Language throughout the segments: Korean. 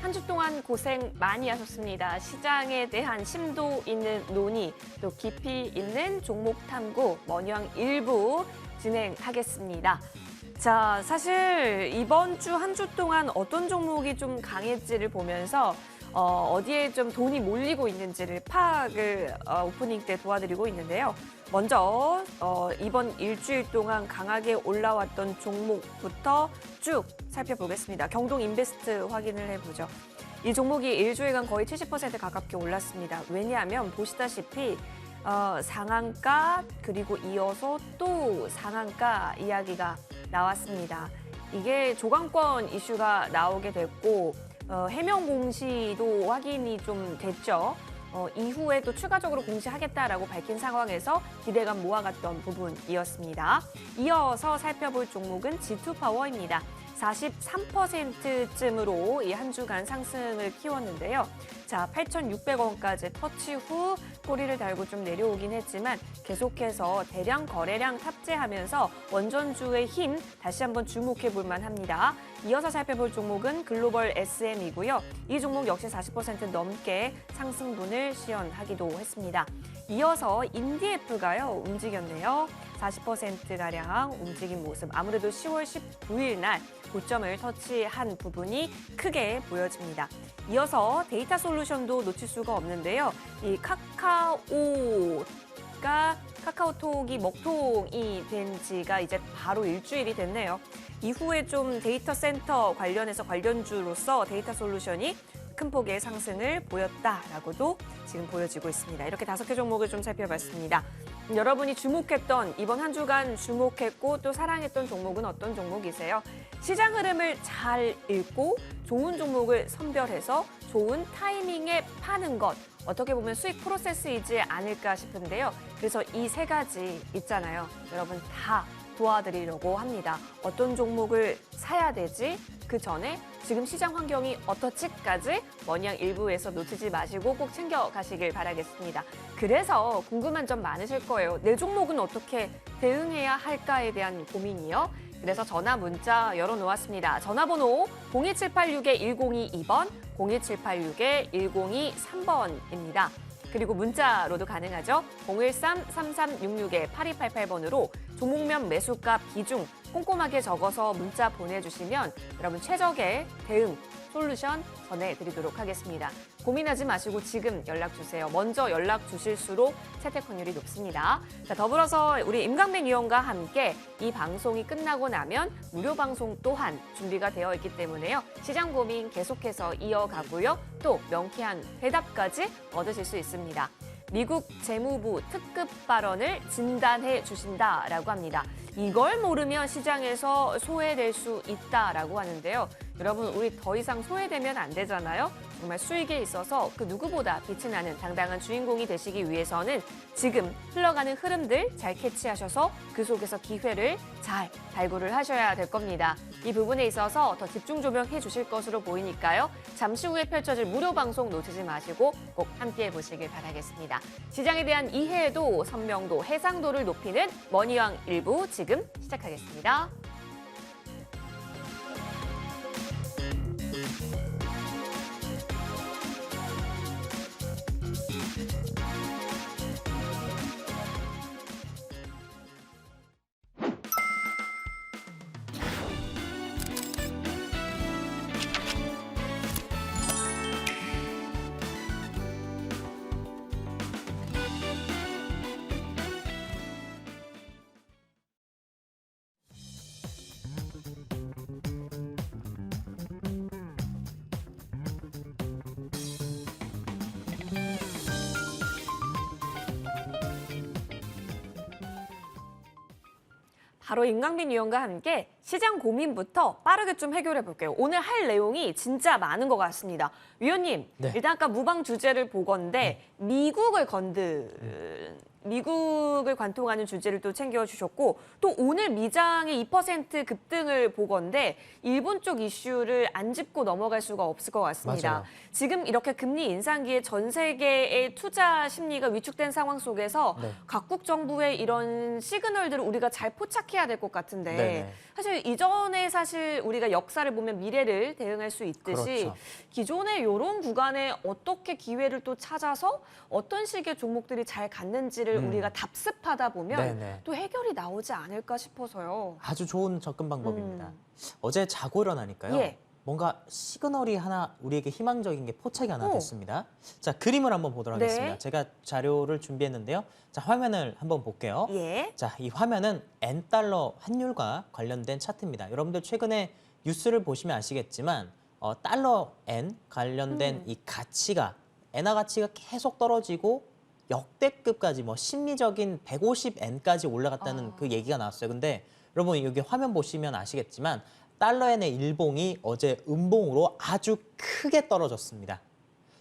한 주 동안 고생 많이 하셨습니다. 시장에 대한 심도 있는 논의, 또 깊이 있는 종목 탐구, 머니왕 일부 진행하겠습니다. 자, 사실 이번 주 한 주 동안 어떤 종목이 좀 강했지를 보면서 어디에 좀 돈이 몰리고 있는지를 파악을 오프닝 때 도와드리고 있는데요. 먼저 이번 일주일 동안 강하게 올라왔던 종목부터 쭉 살펴보겠습니다. 경동인베스트 확인을 해보죠. 이 종목이 일주일간 거의 70% 가깝게 올랐습니다. 왜냐하면 보시다시피 상한가 그리고 이어서 또 상한가 이야기가 나왔습니다. 이게 조강권 이슈가 나오게 됐고 해명 공시도 확인이 좀 됐죠. 이후에 또 추가적으로 공시하겠다라고 밝힌 상황에서 기대감 모아갔던 부분이었습니다. 이어서 살펴볼 종목은 G2파워입니다. 43%쯤으로 이 한 주간 상승을 키웠는데요. 자, 8,600원까지 터치 후 꼬리를 달고 좀 내려오긴 했지만 계속해서 대량 거래량 탑재하면서 원전주의 힘 다시 한번 주목해 볼 만합니다. 이어서 살펴볼 종목은 글로벌 SM이고요. 이 종목 역시 40% 넘게 상승분을 시현하기도 했습니다. 이어서 인디에프가요 움직였네요. 40%가량 움직인 모습. 아무래도 10월 19일 날 고점을 터치한 부분이 크게 보여집니다. 이어서 데이터 솔루션도 놓칠 수가 없는데요. 이 카카오톡이 먹통이 된 지가 이제 바로 일주일이 됐네요. 이후에 좀 데이터 센터 관련해서 관련주로서 데이터 솔루션이 큰 폭의 상승을 보였다라고도 지금 보여지고 있습니다. 이렇게 5개 종목을 좀 살펴봤습니다. 여러분이 주목했던 이번 한 주간 주목했고 또 사랑했던 종목은 어떤 종목이세요? 시장 흐름을 잘 읽고 좋은 종목을 선별해서 좋은 타이밍에 파는 것 어떻게 보면 수익 프로세스이지 않을까 싶은데요. 그래서 이 3가지 있잖아요. 여러분 다 도와드리려고 합니다. 어떤 종목을 사야 되지? 그 전에 지금 시장 환경이 어떨지까지 머니왕 일부에서 놓치지 마시고 꼭 챙겨가시길 바라겠습니다. 그래서 궁금한 점 많으실 거예요. 내 종목은 어떻게 대응해야 할까에 대한 고민이요. 그래서 전화 문자 열어놓았습니다. 전화번호 02786-1022번, 02786-1023번입니다. 그리고 문자로도 가능하죠. 013-3366-8288번으로 종목명 매수가 비중 꼼꼼하게 적어서 문자 보내주시면 여러분 최적의 대응 솔루션 전해드리도록 하겠습니다. 고민하지 마시고 지금 연락 주세요. 먼저 연락 주실수록 채택 확률이 높습니다. 자, 더불어서 우리 임강민 위원과 함께 이 방송이 끝나고 나면 무료 방송 또한 준비가 되어 있기 때문에요. 시장 고민 계속해서 이어가고요. 또 명쾌한 대답까지 얻으실 수 있습니다. 미국 재무부 특급 발언을 진단해 주신다라고 합니다. 이걸 모르면 시장에서 소외될 수 있다라고 하는데요. 여러분, 우리 더 이상 소외되면 안 되잖아요. 정말 수익에 있어서 그 누구보다 빛이 나는 당당한 주인공이 되시기 위해서는 지금 흘러가는 흐름들 잘 캐치하셔서 그 속에서 기회를 잘 발굴을 하셔야 될 겁니다. 이 부분에 있어서 더 집중 조명해 주실 것으로 보이니까요. 잠시 후에 펼쳐질 무료 방송 놓치지 마시고 꼭 함께해 보시길 바라겠습니다. 시장에 대한 이해도 선명도, 해상도를 높이는 머니왕 일부 지금 시작하겠습니다. 바로 임강민 위원과 함께 시장 고민부터 빠르게 좀 해결해 볼게요. 오늘 할 내용이 진짜 많은 것 같습니다. 위원님, 네. 일단 아까 무방 주제를 보건데 미국을 건든 미국을 관통하는 주제를 또 챙겨주셨고 또 오늘 미장의 2% 급등을 보건대 일본 쪽 이슈를 안 짚고 넘어갈 수가 없을 것 같습니다. 맞아요. 지금 이렇게 금리 인상기에 전 세계의 투자 심리가 위축된 상황 속에서 네. 각국 정부의 이런 시그널들을 우리가 잘 포착해야 될 것 같은데 네네. 사실 이전에 사실 우리가 역사를 보면 미래를 대응할 수 있듯이 그렇죠. 기존의 이런 구간에 어떻게 기회를 또 찾아서 어떤 식의 종목들이 잘 갔는지를 우리가 답습하다 보면 네네. 또 해결이 나오지 않을까 싶어서요. 아주 좋은 접근 방법입니다. 어제 자고 일어나니까요. 예. 뭔가 시그널이 하나 우리에게 희망적인 게 포착이 하나 오. 됐습니다. 자, 그림을 한번 보도록 네. 하겠습니다. 제가 자료를 준비했는데요. 자, 화면을 한번 볼게요. 예. 자, 이 화면은 N달러 환율과 관련된 차트입니다. 여러분들 최근에 뉴스를 보시면 아시겠지만 달러 N 관련된 이 가치가 엔화 가치가 계속 떨어지고 역대급까지 뭐 심리적인 150N까지 올라갔다는 그 얘기가 나왔어요. 근데 여러분 여기 화면 보시면 아시겠지만 달러엔의 일봉이 어제 음봉으로 아주 크게 떨어졌습니다.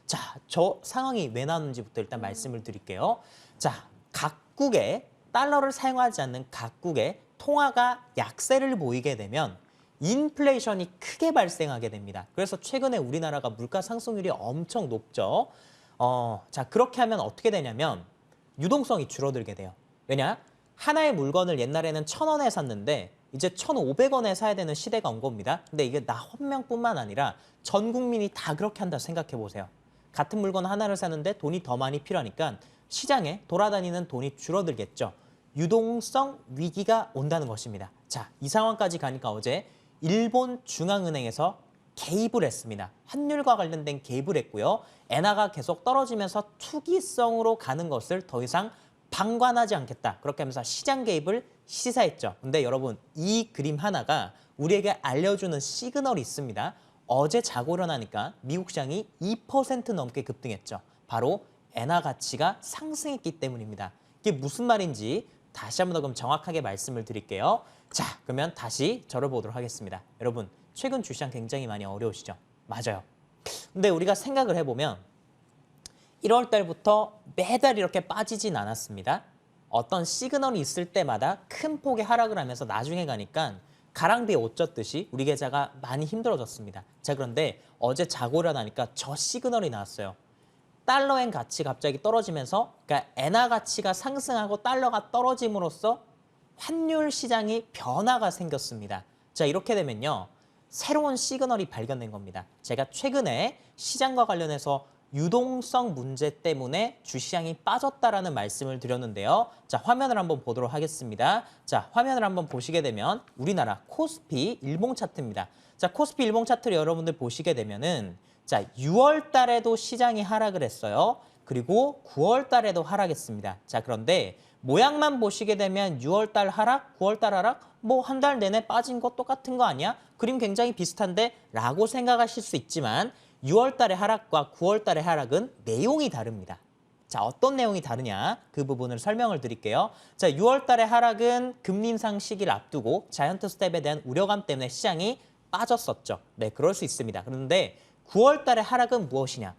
자, 저 상황이 왜 나왔는지부터 일단 말씀을 드릴게요. 자, 각국의 달러를 사용하지 않는 각국의 통화가 약세를 보이게 되면 인플레이션이 크게 발생하게 됩니다. 그래서 최근에 우리나라가 물가 상승률이 엄청 높죠. 자, 그렇게 하면 어떻게 되냐면 유동성이 줄어들게 돼요. 왜냐? 하나의 물건을 옛날에는 1,000원에 샀는데 이제 1,500원에 사야 되는 시대가 온 겁니다. 근데 이게 나 한 명뿐만 아니라 전 국민이 다 그렇게 한다 생각해 보세요. 같은 물건 하나를 사는데 돈이 더 많이 필요하니까 시장에 돌아다니는 돈이 줄어들겠죠. 유동성 위기가 온다는 것입니다. 자, 이 상황까지 가니까 어제 일본 중앙은행에서 개입을 했습니다. 환율과 관련된 개입을 했고요. 엔화가 계속 떨어지면서 투기성으로 가는 것을 더 이상 방관하지 않겠다. 그렇게 하면서 시장 개입을 시사했죠. 근데 여러분 이 그림 하나가 우리에게 알려주는 시그널이 있습니다. 어제 자고 일어나니까 미국 시장이 2% 넘게 급등했죠. 바로 엔화 가치가 상승했기 때문입니다. 이게 무슨 말인지 다시 한번 더 그럼 정확하게 말씀을 드릴게요. 자, 그러면 다시 저를 보도록 하겠습니다. 여러분 최근 주시장 굉장히 많이 어려우시죠? 맞아요. 근데 우리가 생각을 해보면 1월 달부터 매달 이렇게 빠지진 않았습니다. 어떤 시그널이 있을 때마다 큰 폭의 하락을 하면서 나중에 가니까 가랑비에 옷 젖듯이 우리 계좌가 많이 힘들어졌습니다. 자, 그런데 어제 자고 일어나니까 저 시그널이 나왔어요. 달러엔 가치 갑자기 떨어지면서 그러니까 엔화 가치가 상승하고 달러가 떨어짐으로써 환율 시장이 변화가 생겼습니다. 자, 이렇게 되면요. 새로운 시그널이 발견된 겁니다. 제가 최근에 시장과 관련해서 유동성 문제 때문에 주시장이 빠졌다라는 말씀을 드렸는데요. 자, 화면을 한번 보도록 하겠습니다. 자, 화면을 한번 보시게 되면 우리나라 코스피 일봉 차트입니다. 자, 코스피 일봉 차트를 여러분들 보시게 되면은 자, 6월 달에도 시장이 하락을 했어요. 그리고 9월 달에도 하락했습니다. 자, 그런데 모양만 보시게 되면 6월 달 하락, 9월 달 하락, 뭐 한 달 내내 빠진 거 똑같은 거 아니야? 그림 굉장히 비슷한데? 라고 생각하실 수 있지만 6월 달의 하락과 9월 달의 하락은 내용이 다릅니다. 자, 어떤 내용이 다르냐? 그 부분을 설명을 드릴게요. 자, 6월 달의 하락은 금리 인상 시기를 앞두고 자이언트 스텝에 대한 우려감 때문에 시장이 빠졌었죠. 네, 그럴 수 있습니다. 그런데 9월 달의 하락은 무엇이냐?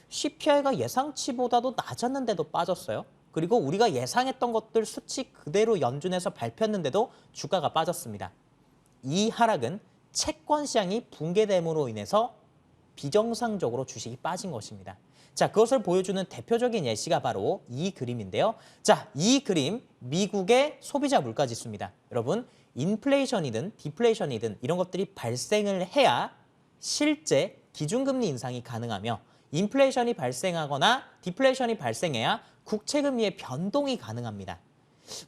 CPI가 예상치보다도 낮았는데도 빠졌어요. 그리고 우리가 예상했던 것들 수치 그대로 연준해서 발표했는데도 주가가 빠졌습니다. 이 하락은 채권 시장이 붕괴됨으로 인해서 비정상적으로 주식이 빠진 것입니다. 자, 그것을 보여주는 대표적인 예시가 바로 이 그림인데요. 자, 이 그림 미국의 소비자 물가지수입니다. 여러분, 인플레이션이든 디플레이션이든 이런 것들이 발생을 해야 실제 기준금리 인상이 가능하며 인플레이션이 발생하거나 디플레이션이 발생해야 국채금리의 변동이 가능합니다.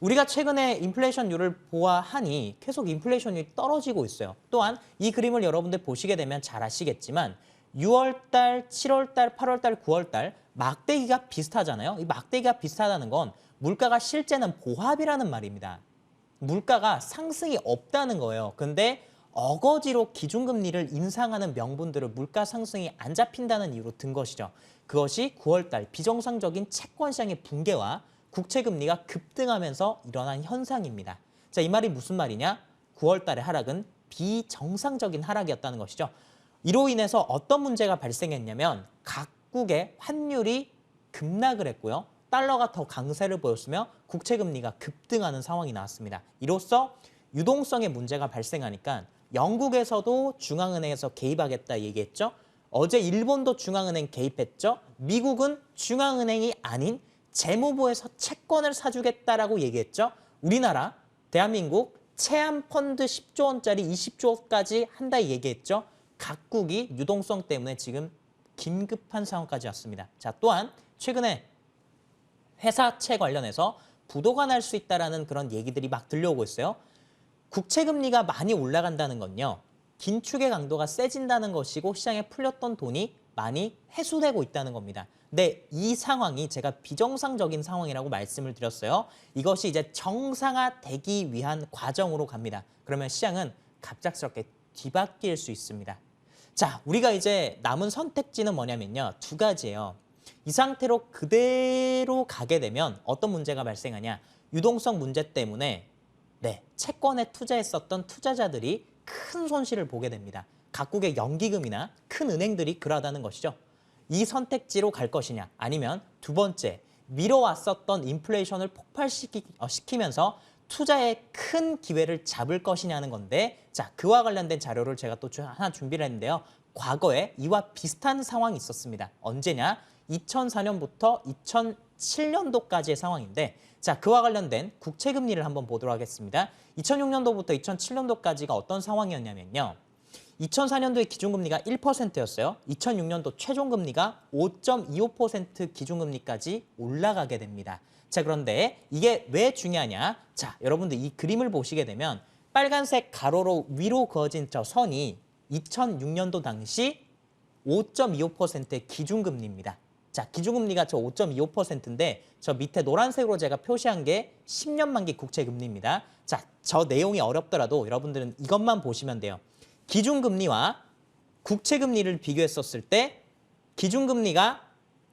우리가 최근에 인플레이션율을 보아하니 계속 인플레이션율이 떨어지고 있어요. 또한 이 그림을 여러분들 보시게 되면 잘 아시겠지만 6월달, 7월달, 8월달, 9월달 막대기가 비슷하잖아요. 이 막대기가 비슷하다는 건 물가가 실제는 보합이라는 말입니다. 물가가 상승이 없다는 거예요. 근데 어거지로 기준금리를 인상하는 명분들을 물가 상승이 안 잡힌다는 이유로 든 것이죠. 그것이 9월달 비정상적인 채권시장의 붕괴와 국채금리가 급등하면서 일어난 현상입니다. 자, 이 말이 무슨 말이냐? 9월달의 하락은 비정상적인 하락이었다는 것이죠. 이로 인해서 어떤 문제가 발생했냐면 각국의 환율이 급락을 했고요. 달러가 더 강세를 보였으며 국채 금리가 급등하는 상황이 나왔습니다. 이로써 유동성의 문제가 발생하니까 영국에서도 중앙은행에서 개입하겠다 얘기했죠. 어제 일본도 중앙은행 개입했죠. 미국은 중앙은행이 아닌 재무부에서 채권을 사주겠다라고 얘기했죠. 우리나라, 대한민국 채권 펀드 10조 원짜리 20조까지 한다 얘기했죠. 각국이 유동성 때문에 지금 긴급한 상황까지 왔습니다. 자, 또한 최근에 회사채 관련해서 부도가 날 수 있다라는 그런 얘기들이 막 들려오고 있어요. 국채 금리가 많이 올라간다는 건요. 긴축의 강도가 세진다는 것이고 시장에 풀렸던 돈이 많이 회수되고 있다는 겁니다. 근데 이 상황이 제가 비정상적인 상황이라고 말씀을 드렸어요. 이것이 이제 정상화되기 위한 과정으로 갑니다. 그러면 시장은 갑작스럽게 뒤바뀔 수 있습니다. 자, 우리가 이제 남은 선택지는 뭐냐면요. 두 가지예요. 이 상태로 그대로 가게 되면 어떤 문제가 발생하냐. 유동성 문제 때문에 채권에 투자했었던 투자자들이 큰 손실을 보게 됩니다. 각국의 연기금이나 큰 은행들이 그러하다는 것이죠. 이 선택지로 갈 것이냐 아니면 두 번째 미뤄왔었던 인플레이션을 폭발시키면서 투자의 큰 기회를 잡을 것이냐는 건데 자 그와 관련된 자료를 제가 또 하나 준비를 했는데요. 과거에 이와 비슷한 상황이 있었습니다. 언제냐? 2004년부터 2007년도까지의 상황인데 자 그와 관련된 국채 금리를 한번 보도록 하겠습니다. 2006년도부터 2007년도까지가 어떤 상황이었냐면요. 2004년도에 기준금리가 1%였어요. 2006년도 최종금리가 5.25% 기준금리까지 올라가게 됩니다. 자, 그런데 이게 왜 중요하냐? 자, 여러분들 이 그림을 보시게 되면 빨간색 가로로 위로 그어진 저 선이 2006년도 당시 5.25%의 기준금리입니다. 자, 기준금리가 저 5.25%인데 저 밑에 노란색으로 제가 표시한 게 10년 만기 국채금리입니다. 자, 저 내용이 어렵더라도 여러분들은 이것만 보시면 돼요. 기준금리와 국채금리를 비교했었을 때 기준금리가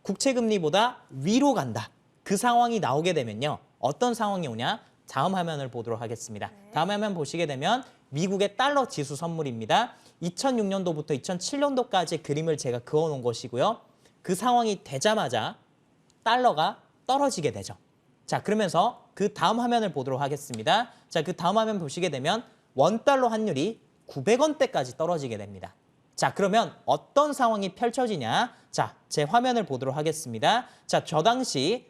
국채금리보다 위로 간다. 그 상황이 나오게 되면요. 어떤 상황이 오냐? 다음 화면을 보도록 하겠습니다. 다음 화면 보시게 되면 미국의 달러 지수 선물입니다. 2006년도부터 2007년도까지 그림을 제가 그어놓은 것이고요. 그 상황이 되자마자 달러가 떨어지게 되죠. 자, 그러면서 그 다음 화면을 보도록 하겠습니다. 자, 그 다음 화면 보시게 되면 원달러 환율이 900원대까지 떨어지게 됩니다. 자, 그러면 어떤 상황이 펼쳐지냐? 자, 제 화면을 보도록 하겠습니다. 자, 저 당시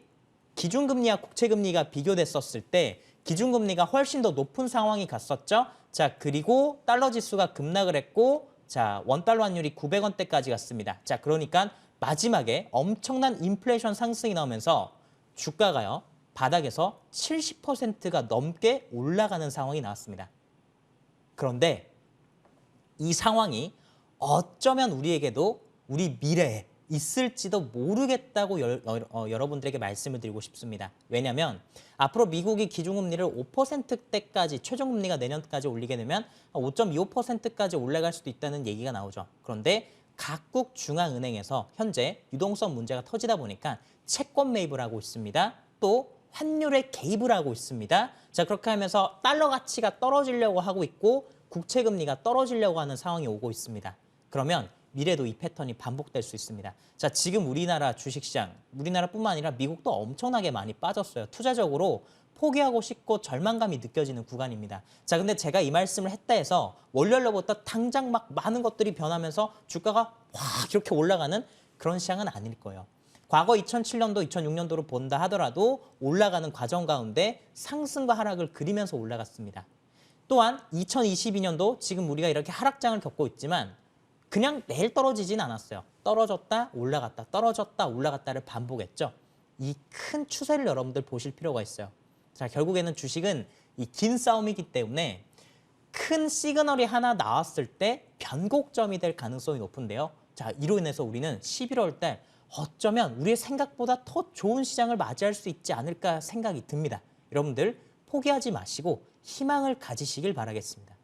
기준금리와 국채금리가 비교됐었을 때 기준금리가 훨씬 더 높은 상황이 갔었죠. 자, 그리고 달러 지수가 급락을 했고 자, 원달러 환율이 900원대까지 갔습니다. 자, 그러니까 마지막에 엄청난 인플레이션 상승이 나오면서 주가가요. 바닥에서 70%가 넘게 올라가는 상황이 나왔습니다. 그런데 이 상황이 어쩌면 우리에게도 우리 미래에 있을지도 모르겠다고 여러분들에게 말씀을 드리고 싶습니다. 왜냐하면 앞으로 미국이 기준금리를 5%대까지 최종금리가 내년까지 올리게 되면 5.25%까지 올라갈 수도 있다는 얘기가 나오죠. 그런데 각국 중앙은행에서 현재 유동성 문제가 터지다 보니까 채권 매입을 하고 있습니다. 또 환율에 개입을 하고 있습니다. 자, 그렇게 하면서 달러 가치가 떨어지려고 하고 있고 국채 금리가 떨어지려고 하는 상황이 오고 있습니다. 그러면 미래도 이 패턴이 반복될 수 있습니다. 자, 지금 우리나라 주식시장, 우리나라뿐만 아니라 미국도 엄청나게 많이 빠졌어요. 투자적으로 포기하고 싶고 절망감이 느껴지는 구간입니다. 자, 근데 제가 이 말씀을 했다 해서 월요일로부터 당장 막 많은 것들이 변하면서 주가가 확 이렇게 올라가는 그런 시장은 아닐 거예요. 과거 2007년도, 2006년도로 본다 하더라도 올라가는 과정 가운데 상승과 하락을 그리면서 올라갔습니다. 또한 2022년도 지금 우리가 이렇게 하락장을 겪고 있지만 그냥 매일 떨어지진 않았어요. 떨어졌다 올라갔다 떨어졌다 올라갔다를 반복했죠. 이 큰 추세를 여러분들 보실 필요가 있어요. 자, 결국에는 주식은 이 긴 싸움이기 때문에 큰 시그널이 하나 나왔을 때 변곡점이 될 가능성이 높은데요. 자, 이로 인해서 우리는 11월 달 어쩌면 우리의 생각보다 더 좋은 시장을 맞이할 수 있지 않을까 생각이 듭니다. 여러분들 포기하지 마시고 희망을 가지시길 바라겠습니다.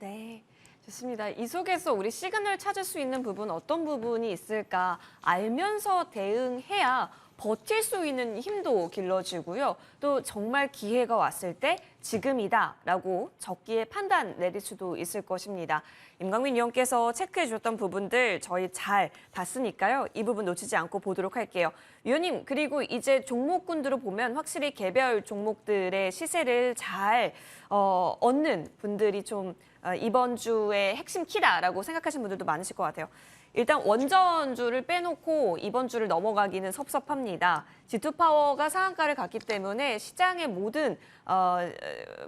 네, 좋습니다. 이 속에서 우리 시그널 찾을 수 있는 부분 어떤 부분이 있을까 알면서 대응해야 버틸 수 있는 힘도 길러지고요. 또 정말 기회가 왔을 때 지금이다라고 적기에 판단 내릴 수도 있을 것입니다. 임광민 위원께서 체크해 주셨던 부분들 저희 잘 봤으니까요. 이 부분 놓치지 않고 보도록 할게요. 위원님, 그리고 이제 종목군들을 보면 확실히 개별 종목들의 시세를 잘 얻는 분들이 좀 이번 주의 핵심 키다라고 생각하시는 분들도 많으실 것 같아요. 일단 원전주를 빼놓고 이번 주를 넘어가기는 섭섭합니다. G2파워가 상한가를 갔기 때문에 시장의 모든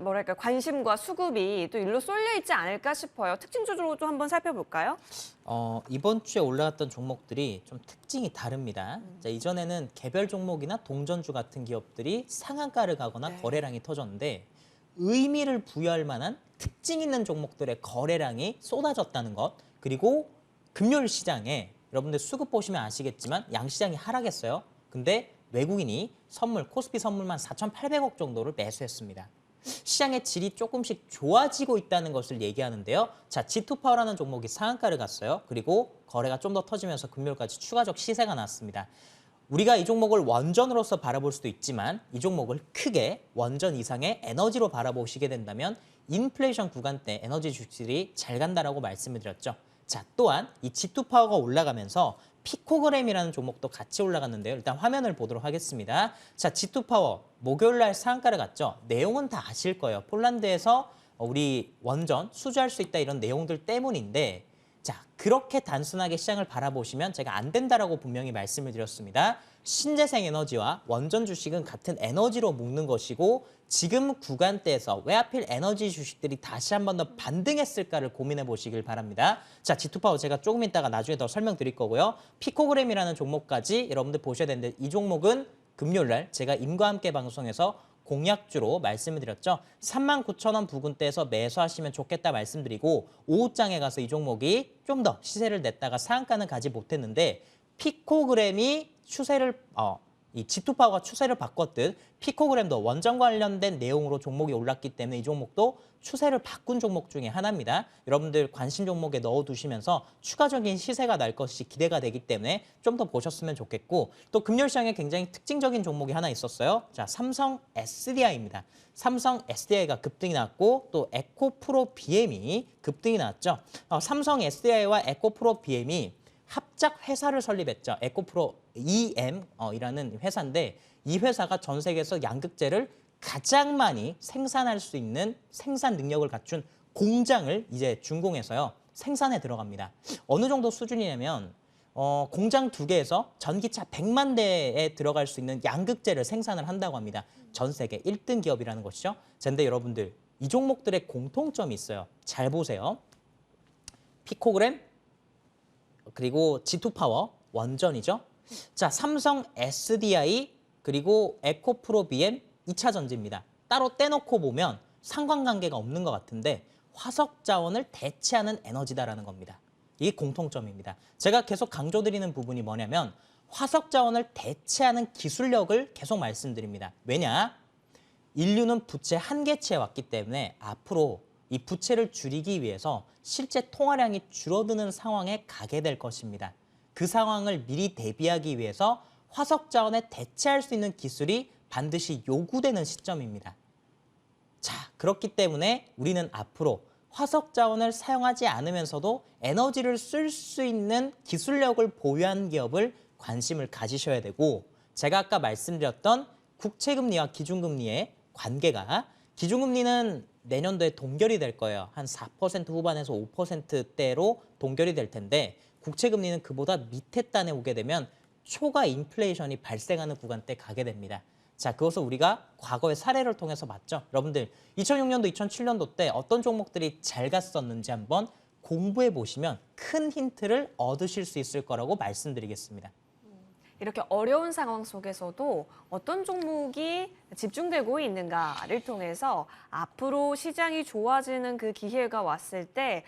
뭐랄까 관심과 수급이 또 일로 쏠려 있지 않을까 싶어요. 특징주로도 한번 살펴볼까요? 이번 주에 올라갔던 종목들이 좀 특징이 다릅니다. 자, 이전에는 개별 종목이나 동전주 같은 기업들이 상한가를 가거나 네. 거래량이 터졌는데 의미를 부여할 만한 특징 있는 종목들의 거래량이 쏟아졌다는 것, 그리고 금요일 시장에 여러분들 수급 보시면 아시겠지만 양시장이 하락했어요. 근데 외국인이 코스피 선물만 4,800억 정도를 매수했습니다. 시장의 질이 조금씩 좋아지고 있다는 것을 얘기하는데요. 자, G2파워라는 종목이 상한가를 갔어요. 그리고 거래가 좀 더 터지면서 금요일까지 추가적 시세가 났습니다. 우리가 이 종목을 원전으로서 바라볼 수도 있지만 이 종목을 크게 원전 이상의 에너지로 바라보시게 된다면 인플레이션 구간 때 에너지 주식들이 잘 간다라고 말씀을 드렸죠. 자, 또한 이 G2파워가 올라가면서 피코그램이라는 종목도 같이 올라갔는데요. 일단 화면을 보도록 하겠습니다. 자, G2파워 목요일 날 상한가를 갔죠. 내용은 다 아실 거예요. 폴란드에서 우리 원전 수주할 수 있다 이런 내용들 때문인데, 자, 그렇게 단순하게 시장을 바라보시면 제가 안 된다라고 분명히 말씀을 드렸습니다. 신재생 에너지와 원전 주식은 같은 에너지로 묶는 것이고 지금 구간대에서 왜 하필 에너지 주식들이 다시 한 번 더 반등했을까를 고민해 보시길 바랍니다. 자, G2파워 제가 조금 이따가 나중에 더 설명드릴 거고요. 피코그램이라는 종목까지 여러분들 보셔야 되는데 이 종목은 금요일 날 제가 임과 함께 방송에서 공약주로 말씀을 드렸죠. 39,000원 부근대에서 매수하시면 좋겠다 말씀드리고 오후장에 가서 이 종목이 좀 더 시세를 냈다가 상한가는 가지 못했는데 피코그램이 추세를 이 G2파워가 추세를 바꿨듯 피코그램도 원전 관련된 내용으로 종목이 올랐기 때문에 이 종목도 추세를 바꾼 종목 중에 하나입니다. 여러분들 관심 종목에 넣어두시면서 추가적인 시세가 날 것이 기대가 되기 때문에 좀 더 보셨으면 좋겠고 또 금요일 시장에 굉장히 특징적인 종목이 하나 있었어요. 자, 삼성 SDI입니다. 삼성 SDI가 급등이 났고 또 에코프로 BM이 급등이 났죠. 삼성 SDI와 에코프로 BM이 합작 회사를 설립했죠. 에코프로 EM이라는 회사인데 이 회사가 전 세계에서 양극재를 가장 많이 생산할 수 있는 생산 능력을 갖춘 공장을 이제 준공해서요. 생산에 들어갑니다. 어느 정도 수준이냐면 공장 2개에서 전기차 100만 대에 들어갈 수 있는 양극재를 생산을 한다고 합니다. 전 세계 1등 기업이라는 것이죠. 그런데 여러분들 이 종목들의 공통점이 있어요. 잘 보세요. 피코그램 그리고 G2파워 원전이죠. 자, 삼성 SDI 그리고 에코프로 BM 2차 전지입니다. 따로 떼놓고 보면 상관관계가 없는 것 같은데 화석 자원을 대체하는 에너지다라는 겁니다. 이게 공통점입니다. 제가 계속 강조드리는 부분이 뭐냐면 화석 자원을 대체하는 기술력을 계속 말씀드립니다. 왜냐? 인류는 부채 한계치에 왔기 때문에 앞으로 이 부채를 줄이기 위해서 실제 통화량이 줄어드는 상황에 가게 될 것입니다. 그 상황을 미리 대비하기 위해서 화석 자원에 대체할 수 있는 기술이 반드시 요구되는 시점입니다. 자, 그렇기 때문에 우리는 앞으로 화석 자원을 사용하지 않으면서도 에너지를 쓸 수 있는 기술력을 보유한 기업을 관심을 가지셔야 되고 제가 아까 말씀드렸던 국채금리와 기준금리의 관계가 기준금리는 내년도에 동결이 될 거예요. 한 4% 후반에서 5%대로 동결이 될 텐데 국채금리는 그보다 밑에 단에 오게 되면 초과 인플레이션이 발생하는 구간대 가게 됩니다. 자, 그것을 우리가 과거의 사례를 통해서 봤죠. 여러분들 2006년도, 2007년도 때 어떤 종목들이 잘 갔었는지 한번 공부해 보시면 큰 힌트를 얻으실 수 있을 거라고 말씀드리겠습니다. 이렇게 어려운 상황 속에서도 어떤 종목이 집중되고 있는가를 통해서 앞으로 시장이 좋아지는 그 기회가 왔을 때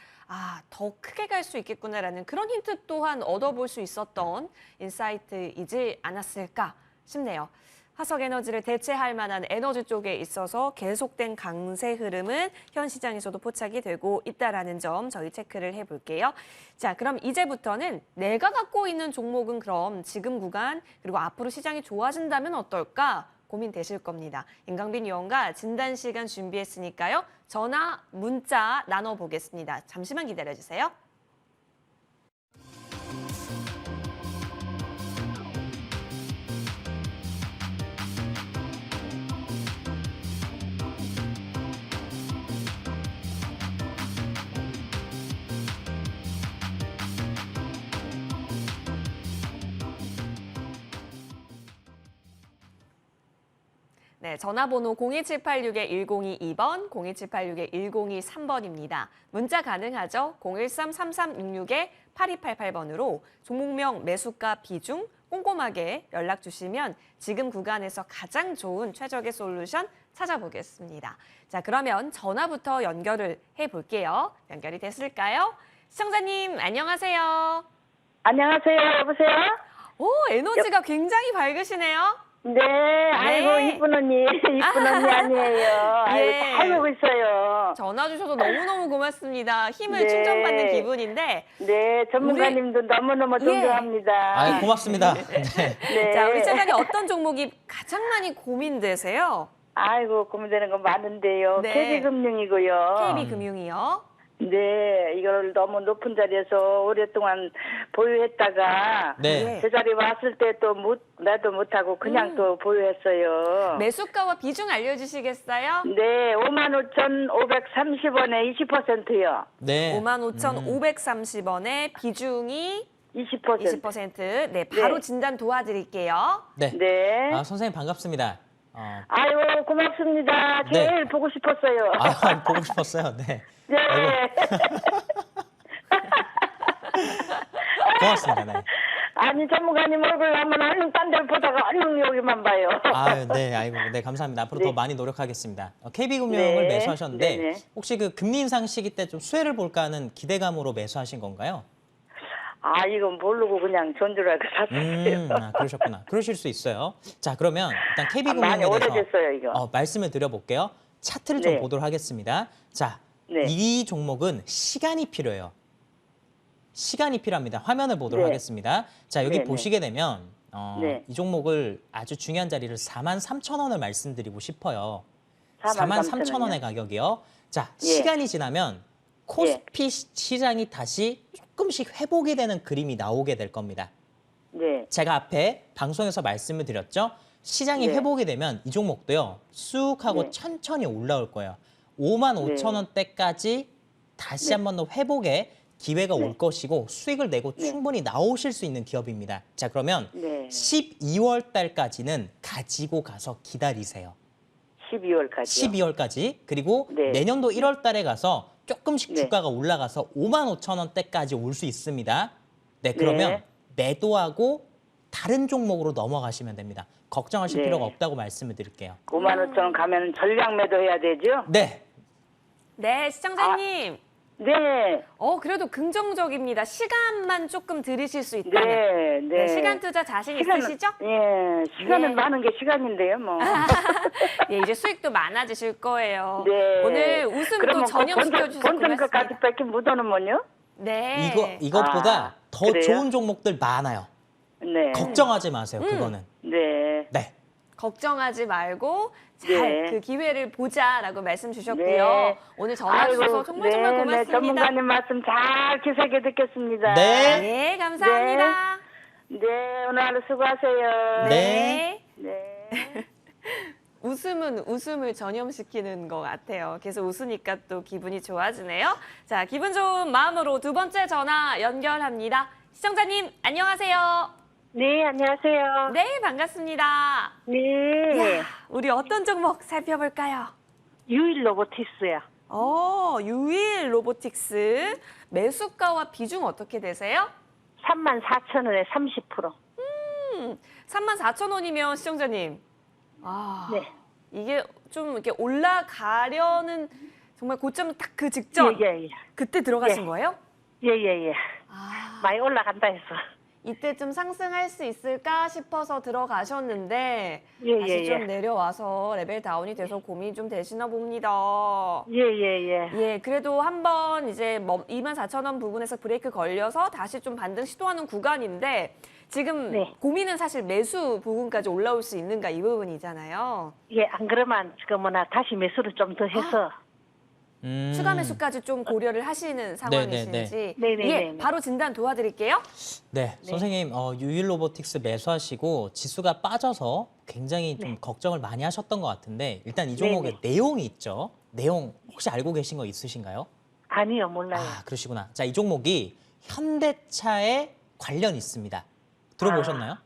더 크게 갈 수 있겠구나라는 그런 힌트 또한 얻어볼 수 있었던 인사이트이지 않았을까 싶네요. 화석 에너지를 대체할 만한 에너지 쪽에 있어서 계속된 강세 흐름은 현 시장에서도 포착이 되고 있다라는 점 저희 체크를 해볼게요. 자, 그럼 이제부터는 내가 갖고 있는 종목은 그럼 지금 구간 그리고 앞으로 시장이 좋아진다면 어떨까 고민되실 겁니다. 임강빈 위원과 진단 시간 준비했으니까요. 전화, 문자 나눠보겠습니다. 잠시만 기다려주세요. 네, 전화번호 02786-1022번, 02786-1023번입니다. 문자 가능하죠? 013-3366-8288번으로 종목명, 매수가, 비중 꼼꼼하게 연락 주시면 지금 구간에서 가장 좋은 최적의 솔루션 찾아보겠습니다. 자, 그러면 전화부터 연결을 해볼게요. 연결이 됐을까요? 시청자님, 안녕하세요. 안녕하세요. 여보세요? 오, 에너지가 굉장히 밝으시네요. 네, 아이고, 이쁜 언니. 이쁜 언니 아니에요. 아이고, 예. 잘 보고 있어요. 전화 주셔서 너무너무 고맙습니다. 힘을 네. 충전받는 기분인데. 네, 전문가님도 너무너무 존경합니다. 아, 고맙습니다. 네. 네. 자, 우리 차장님 어떤 종목이 가장 많이 고민되세요? 아이고, 고민되는 거 많은데요. 네. KB금융이고요. KB금융이요. 네, 이걸 너무 높은 자리에서 오랫동안 보유했다가 네. 제자리 왔을 때 또 매도 못하고 그냥 또 보유했어요. 매수가와 비중 알려주시겠어요? 네, 55,530원에 20%요. 네. 55,530원에 비중이 20%. 20%. 네, 바로 네. 진단 도와드릴게요. 네. 네. 아, 선생님 반갑습니다. 아유, 고맙습니다. 네. 제일 보고 싶었어요. 아, 보고 싶었어요. 네. 네. 고맙습니다. 네. 아니, 전문가님 얼굴 한번 얼른 딴 데를 보다가 얼른 여기만 봐요. 아유, 네, 아이고, 네, 감사합니다. 앞으로 네. 더 많이 노력하겠습니다. KB금융을 네. 매수하셨는데 네네. 혹시 그 금리 인상 시기 때 좀 수혜를 볼까 하는 기대감으로 매수하신 건가요? 아, 이건 모르고 그냥 존줄알고 샀어요. 그러셨구나. 그러실 수 있어요. 자, 그러면 일단 많이 KB금융에 대해서 오래됐어요, 이거. 말씀을 드려볼게요. 차트를 네. 좀 보도록 하겠습니다. 자, 네. 이 종목은 시간이 필요해요. 시간이 필요합니다. 화면을 보도록 네. 하겠습니다. 자, 여기 네, 보시게 되면 네. 이 종목을 아주 중요한 자리를 43,000원을 말씀드리고 싶어요. 43,000 43,000원의 가격이요. 자, 예. 시간이 지나면 코스피 시장이 다시 조금씩 회복이 되는 그림이 나오게 될 겁니다. 네. 제가 앞에 방송에서 말씀을 드렸죠. 시장이 네. 회복이 되면 이 종목도요. 쑥 하고 네. 천천히 올라올 거예요. 55,000원대까지 다시 네. 한 번 더 회복의 기회가 네. 올 것이고 수익을 내고 네. 충분히 나오실 수 있는 기업입니다. 자, 그러면 네. 12월 달까지는 가지고 가서 기다리세요. 12월까지요. 12월까지. 그리고 네. 내년도 1월 달에 가서 조금씩 네. 주가가 올라가서 55,000원대까지 올 수 있습니다. 네, 그러면 매도하고 다른 종목으로 넘어가시면 됩니다. 걱정하실 네. 필요가 없다고 말씀을 드릴게요. 55,000원 가면 전량 매도해야 되죠? 네. 네, 시청자님. 네. 그래도 긍정적입니다. 시간만 조금 들이실 수 있다면. 네. 네. 시간 투자 자신 시간은- 있으시죠? 예, 시간은 네. 많은 게 시간인데요, 뭐. 예, 이제 수익도 많아지실 거예요. 네. 오늘 웃음도 그러면 전염시켜 주셔서 본전 것까지 고맙습니다. 뺏긴 묻어놓으면요? 네. 이것보다 더 그래요? 좋은 종목들 많아요. 네. 걱정하지 마세요. 그거는. 네. 네. 걱정하지 말고 잘 네. 그 기회를 보자라고 말씀 주셨고요. 네. 오늘 전화 주셔서 정말 정말 고맙습니다. 네, 전문가님 말씀 잘 기색에 듣겠습니다. 네. 네, 감사합니다. 네, 오늘 하루 수고하세요. 네. 네. 웃음은 웃음을 전염시키는 것 같아요. 계속 웃으니까 또 기분이 좋아지네요. 자, 기분 좋은 마음으로 두 번째 전화 연결합니다. 시청자님, 안녕하세요. 네, 안녕하세요. 네, 반갑습니다. 네. 야, 우리 어떤 종목 살펴볼까요? 유일 로보틱스요. 유일 로보틱스. 매수가와 비중 어떻게 되세요? 34,000원에 30%. 34,000원이면 시청자님. 네. 이게 좀 이렇게 올라가려는 정말 고점 딱 그 직전. 예. 그때 들어가신 예. 거예요? 예. 아, 많이 올라간다 해서. 이때쯤 상승할 수 있을까 싶어서 들어가셨는데 예, 다시 예, 좀 예. 내려와서 레벨 다운이 돼서 고민이 좀 되시나 봅니다. 예, 예, 예. 예, 그래도 한번 이제 24,000원 부분에서 브레이크 걸려서 다시 좀 반등 시도하는 구간인데 지금 네. 고민은 사실 매수 부분까지 올라올 수 있는가 이 부분이잖아요. 예, 안 그러면 지금 다시 매수를 좀 더 해서. 추가 매수까지 좀 고려를 하시는 상황이신지 네네네. 예, 바로 진단 도와드릴게요. 네, 선생님 유일 로보틱스 매수하시고 지수가 빠져서 굉장히 좀 걱정을 많이 하셨던 것 같은데 일단 이 종목의 내용이 있죠. 내용 혹시 알고 계신 거 있으신가요? 아니요, 몰라요. 아, 그러시구나. 자, 이 종목이 현대차에 관련이 있습니다. 들어보셨나요?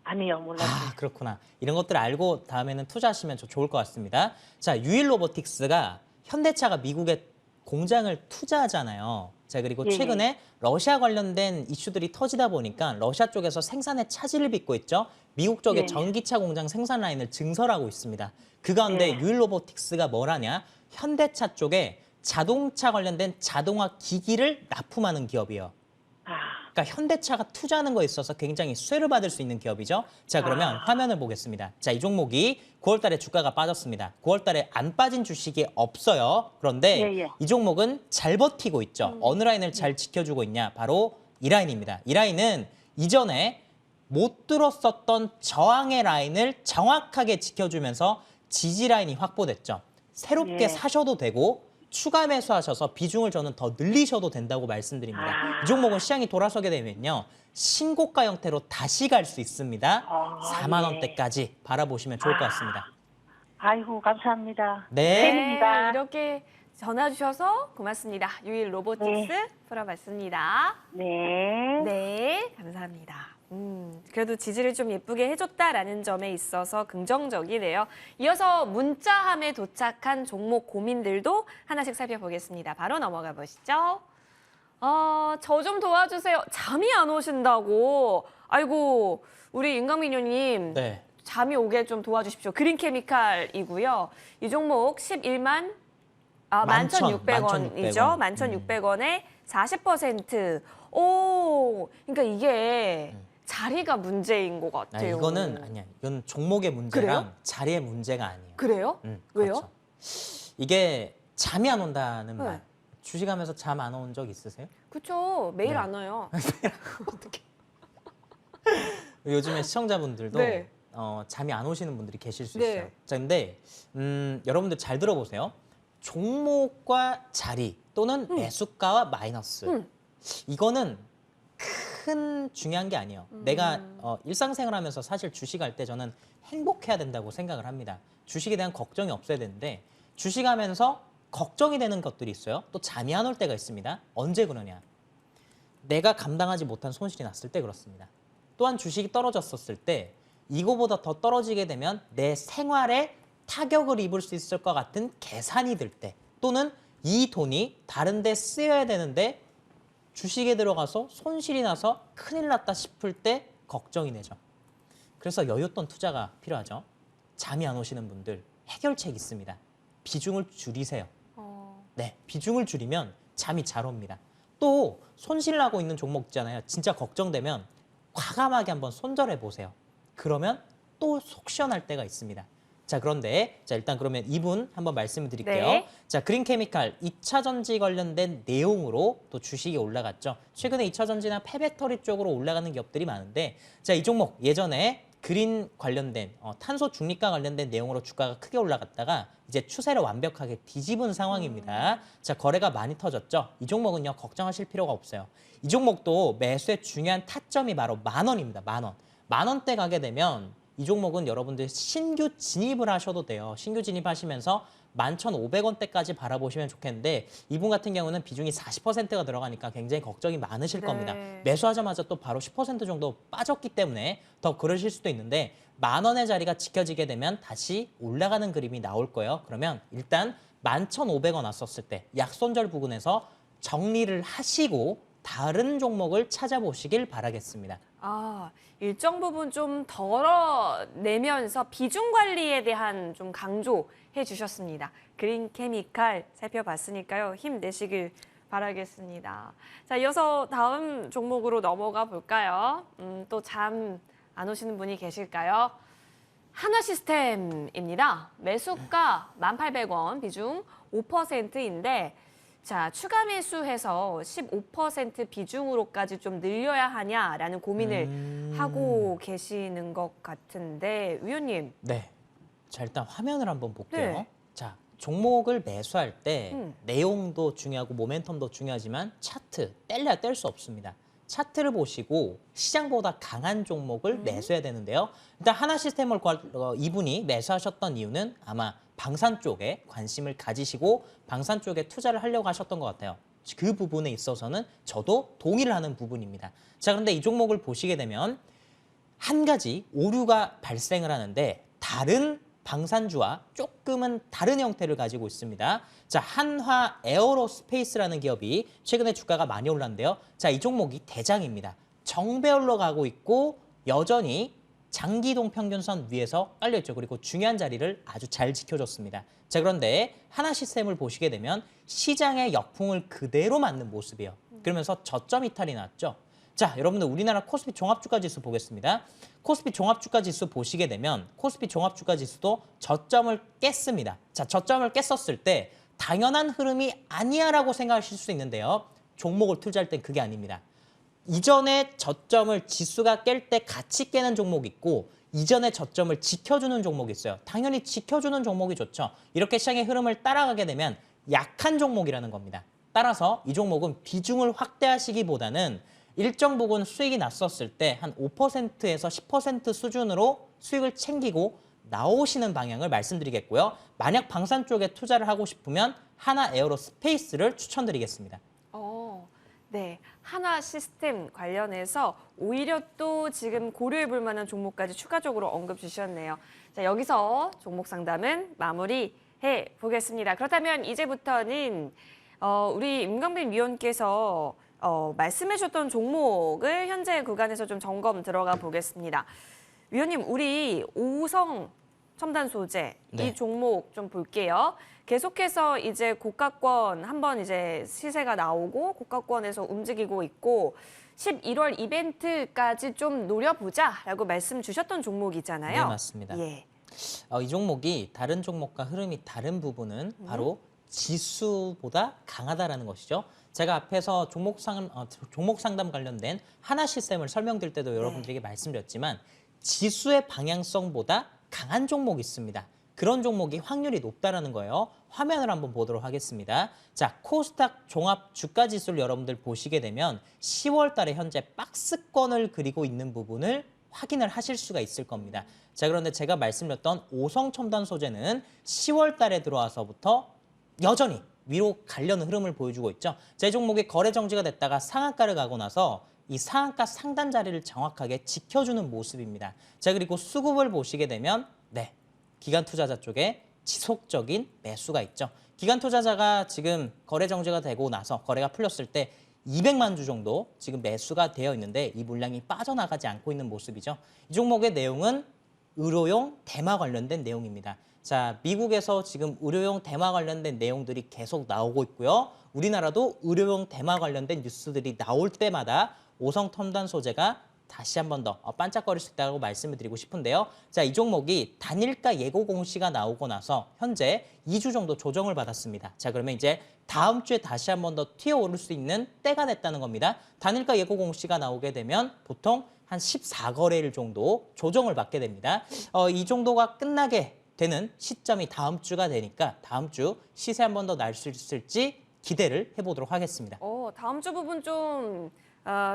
아니요, 몰라요. 아, 그렇구나. 이런 것들 알고 다음에는 투자하시면 좋을 것 같습니다. 자, 유일 로보틱스가 현대차가 미국에 공장을 투자하잖아요. 자, 그리고 예, 최근에 러시아 관련된 이슈들이 터지다 보니까 러시아 쪽에서 생산에 차질을 빚고 있죠. 미국 쪽에 예. 전기차 공장 생산 라인을 증설하고 있습니다. 그 가운데 예. 유일 로보틱스가 뭘 하냐? 현대차 쪽에 자동차 관련된 자동화 기기를 납품하는 기업이에요. 아, 그러니까 현대차가 투자하는 거에 있어서 굉장히 수혜를 받을 수 있는 기업이죠. 자, 그러면 화면을 보겠습니다. 자, 이 종목이 9월 달에 주가가 빠졌습니다. 9월 달에 안 빠진 주식이 없어요. 그런데 예, 예. 이 종목은 잘 버티고 있죠. 어느 라인을 잘 지켜주고 있냐? 바로 이 라인입니다. 이 라인은 이전에 못 들었었던 저항의 라인을 정확하게 지켜주면서 지지 라인이 확보됐죠. 새롭게 예. 사셔도 되고 추가 매수하셔서 비중을 저는 더 늘리셔도 된다고 말씀드립니다. 이 종목은 시장이 돌아서게 되면요. 신고가 형태로 다시 갈 수 있습니다. 4만 원대까지 바라보시면 좋을 것 같습니다. 아이고, 감사합니다. 네. 팬입니다. 이렇게 전화 주셔서 고맙습니다. 유일 로보틱스 풀어봤습니다. 네. 네, 감사합니다. 그래도 지지를 좀 예쁘게 해줬다라는 점에 있어서 긍정적이네요. 이어서 문자함에 도착한 종목 고민들도 하나씩 살펴보겠습니다. 바로 넘어가 보시죠. 저 좀 도와주세요. 잠이 안 오신다고. 아이고, 우리 윤강민유님. 네. 잠이 오게 좀 도와주십시오. 그린케미칼이고요. 이 종목 11,600원이죠. 11,600원에 40%. 오, 그러니까 이게 자리가 문제인 것 아, 같아요. 이거는 아니야. 이건 종목의 문제랑 그래요? 자리의 문제가 아니에요. 그래요? 왜요? 그렇죠. 이게 잠이 안 온다는 네. 말. 주식하면서 잠 안 온 적 있으세요? 그렇죠. 매일 네. 안 와요. 요즘에 시청자분들도 네. 잠이 안 오시는 분들이 계실 수 네. 있어요. 자, 근데 여러분들 잘 들어보세요. 종목과 자리 또는 매수가와 마이너스. 이거는 큰 중요한 게 아니에요. 내가 일상생활 하면서 사실 주식할 때 저는 행복해야 된다고 생각을 합니다. 주식에 대한 걱정이 없어야 되는데 주식하면서 걱정이 되는 것들이 있어요. 또 잠이 안 올 때가 있습니다. 언제 그러냐? 내가 감당하지 못한 손실이 났을 때 그렇습니다. 또한 주식이 떨어졌었을 때 이거보다 더 떨어지게 되면 내 생활에 타격을 입을 수 있을 것 같은 계산이 들 때 또는 이 돈이 다른 데 쓰여야 되는데 주식에 들어가서 손실이 나서 큰일 났다 싶을 때 걱정이 되죠. 그래서 여윳돈 투자가 필요하죠. 잠이 안 오시는 분들 해결책 있습니다. 비중을 줄이세요. 네, 비중을 줄이면 잠이 잘 옵니다. 또 손실 나고 있는 종목 있잖아요. 진짜 걱정되면 과감하게 한번 손절해 보세요. 그러면 또 속 시원할 때가 있습니다. 자, 그런데 일단 그러면 이분 한번 말씀을 드릴게요. 네. 자, 그린케미칼 2차 전지 관련된 내용으로 또 주식이 올라갔죠. 최근에 2차 전지나 폐배터리 쪽으로 올라가는 기업들이 많은데 자, 이 종목 예전에 그린 관련된 탄소 중립과 관련된 내용으로 주가가 크게 올라갔다가 이제 추세를 완벽하게 뒤집은 상황입니다. 자, 거래가 많이 터졌죠. 이 종목은요, 걱정하실 필요가 없어요. 이 종목도 매수의 중요한 타점이 바로 10,000원입니다. 10,000원. 10,000원대 가게 되면 이 종목은 여러분들 신규 진입을 하셔도 돼요. 신규 진입하시면서 11,500원대까지 바라보시면 좋겠는데 이분 같은 경우는 비중이 40%가 들어가니까 굉장히 걱정이 많으실 네. 겁니다. 매수하자마자 또 바로 10% 정도 빠졌기 때문에 더 그러실 수도 있는데 10,000원의 자리가 지켜지게 되면 다시 올라가는 그림이 나올 거예요. 그러면 일단 11,500원 왔었을 때 약손절 부근에서 정리를 하시고 다른 종목을 찾아보시길 바라겠습니다. 일정 부분 좀 덜어내면서 비중 관리에 대한 좀 강조해 주셨습니다. 그린 케미칼 살펴봤으니까요. 힘내시길 바라겠습니다. 자, 이어서 다음 종목으로 넘어가 볼까요? 또 잠 안 오시는 분이 계실까요? 하나시스템입니다. 매수가 1,800원, 비중 5%인데 자, 추가 매수해서 15% 비중으로까지 좀 늘려야 하냐라는 고민을 하고 계시는 것 같은데 위원님. 네. 자, 일단 화면을 한번 볼게요. 네. 자, 종목을 매수할 때 음. 내용도 중요하고 모멘텀도 중요하지만 차트 뗄래야 뗄 수 없습니다. 차트를 보시고 시장보다 강한 종목을 매수해야 되는데요. 일단 하나시스템을 이분이 매수하셨던 이유는 아마 방산 쪽에 관심을 가지시고 방산 쪽에 투자를 하려고 하셨던 것 같아요. 그 부분에 있어서는 저도 동의를 하는 부분입니다. 자, 그런데 이 종목을 보시게 되면 한 가지 오류가 발생을 하는데 다른 방산주와 조금은 다른 형태를 가지고 있습니다. 자, 한화 에어로스페이스라는 기업이 최근에 주가가 많이 올랐는데요. 자, 이 종목이 대장입니다. 정배열로 가고 있고 여전히 장기동 평균선 위에서 깔려있죠. 그리고 중요한 자리를 아주 잘 지켜줬습니다. 자, 그런데 하나시스템을 보시게 되면 시장의 역풍을 그대로 맞는 모습이에요. 그러면서 저점 이탈이 났죠. 자, 여러분들 우리나라 코스피 종합주가지수 보겠습니다. 코스피 종합주가지수 보시게 되면 코스피 종합주가지수도 저점을 깼습니다. 자, 저점을 깼었을 때 당연한 흐름이 아니야라고 생각하실 수 있는데요. 종목을 투자할 땐 그게 아닙니다. 이전에 저점을 지수가 깰 때 같이 깨는 종목이 있고 이전에 저점을 지켜주는 종목이 있어요. 당연히 지켜주는 종목이 좋죠. 이렇게 시장의 흐름을 따라가게 되면 약한 종목이라는 겁니다. 따라서 이 종목은 비중을 확대하시기보다는 일정 부분 수익이 났었을 때 한 5%에서 10% 수준으로 수익을 챙기고 나오시는 방향을 말씀드리겠고요. 만약 방산 쪽에 투자를 하고 싶으면 하나 에어로스페이스를 추천드리겠습니다. 네, 하나 시스템 관련해서 오히려 또 지금 고려해 볼 만한 종목까지 추가적으로 언급 주셨네요. 자, 여기서 종목 상담은 마무리해 보겠습니다. 그렇다면 이제부터는 우리 임광빈 위원께서 말씀해 주셨던 종목을 현재 구간에서 좀 점검 들어가 보겠습니다. 위원님, 우리 오성 첨단 소재 네. 이 종목 좀 볼게요. 계속해서 이제 고가권 한번 이제 시세가 나오고 고가권에서 움직이고 있고 11월 이벤트까지 좀 노려보자라고 말씀 주셨던 종목이잖아요. 네, 맞습니다. 예. 이 종목이 다른 종목과 흐름이 다른 부분은 바로 지수보다 강하다라는 것이죠. 제가 앞에서 종목 상담 관련된 하나 시스템을 설명드릴 때도 여러분들에게 말씀드렸지만 지수의 방향성보다 강한 종목이 있습니다. 그런 종목이 확률이 높다라는 거예요. 화면을 한번 보도록 하겠습니다. 자, 코스닥 종합 주가 지수를 여러분들 보시게 되면 10월 달에 현재 박스권을 그리고 있는 부분을 확인을 하실 수가 있을 겁니다. 자, 그런데 제가 말씀드렸던 오성 첨단 소재는 10월 달에 들어와서부터 여전히 위로 가려는 흐름을 보여주고 있죠. 제 종목이 거래 정지가 됐다가 상한가를 가고 나서 이 상한가 상단 자리를 정확하게 지켜주는 모습입니다. 자, 그리고 수급을 보시게 되면 기관 투자자 쪽에 지속적인 매수가 있죠. 기관 투자자가 지금 거래 정지가 되고 나서 거래가 풀렸을 때 200만 주 정도 지금 매수가 되어 있는데 이 물량이 빠져나가지 않고 있는 모습이죠. 이 종목의 내용은 의료용 대마 관련된 내용입니다. 자, 미국에서 지금 의료용 대마 관련된 내용들이 계속 나오고 있고요. 우리나라도 의료용 대마 관련된 뉴스들이 나올 때마다 오성 첨단 소재가 다시 한 번 더 반짝거릴 수 있다고 말씀을 드리고 싶은데요. 자, 이 종목이 단일가 예고 공시가 나오고 나서 현재 2주 정도 조정을 받았습니다. 자, 그러면 이제 다음 주에 다시 한 번 더 튀어오를 수 있는 때가 됐다는 겁니다. 단일가 예고 공시가 나오게 되면 보통 한 14거래일 정도 조정을 받게 됩니다. 이 정도가 끝나게 되는 시점이 다음 주가 되니까 다음 주 시세 한 번 더 날 수 있을지 기대를 해보도록 하겠습니다. 다음 주 부분 좀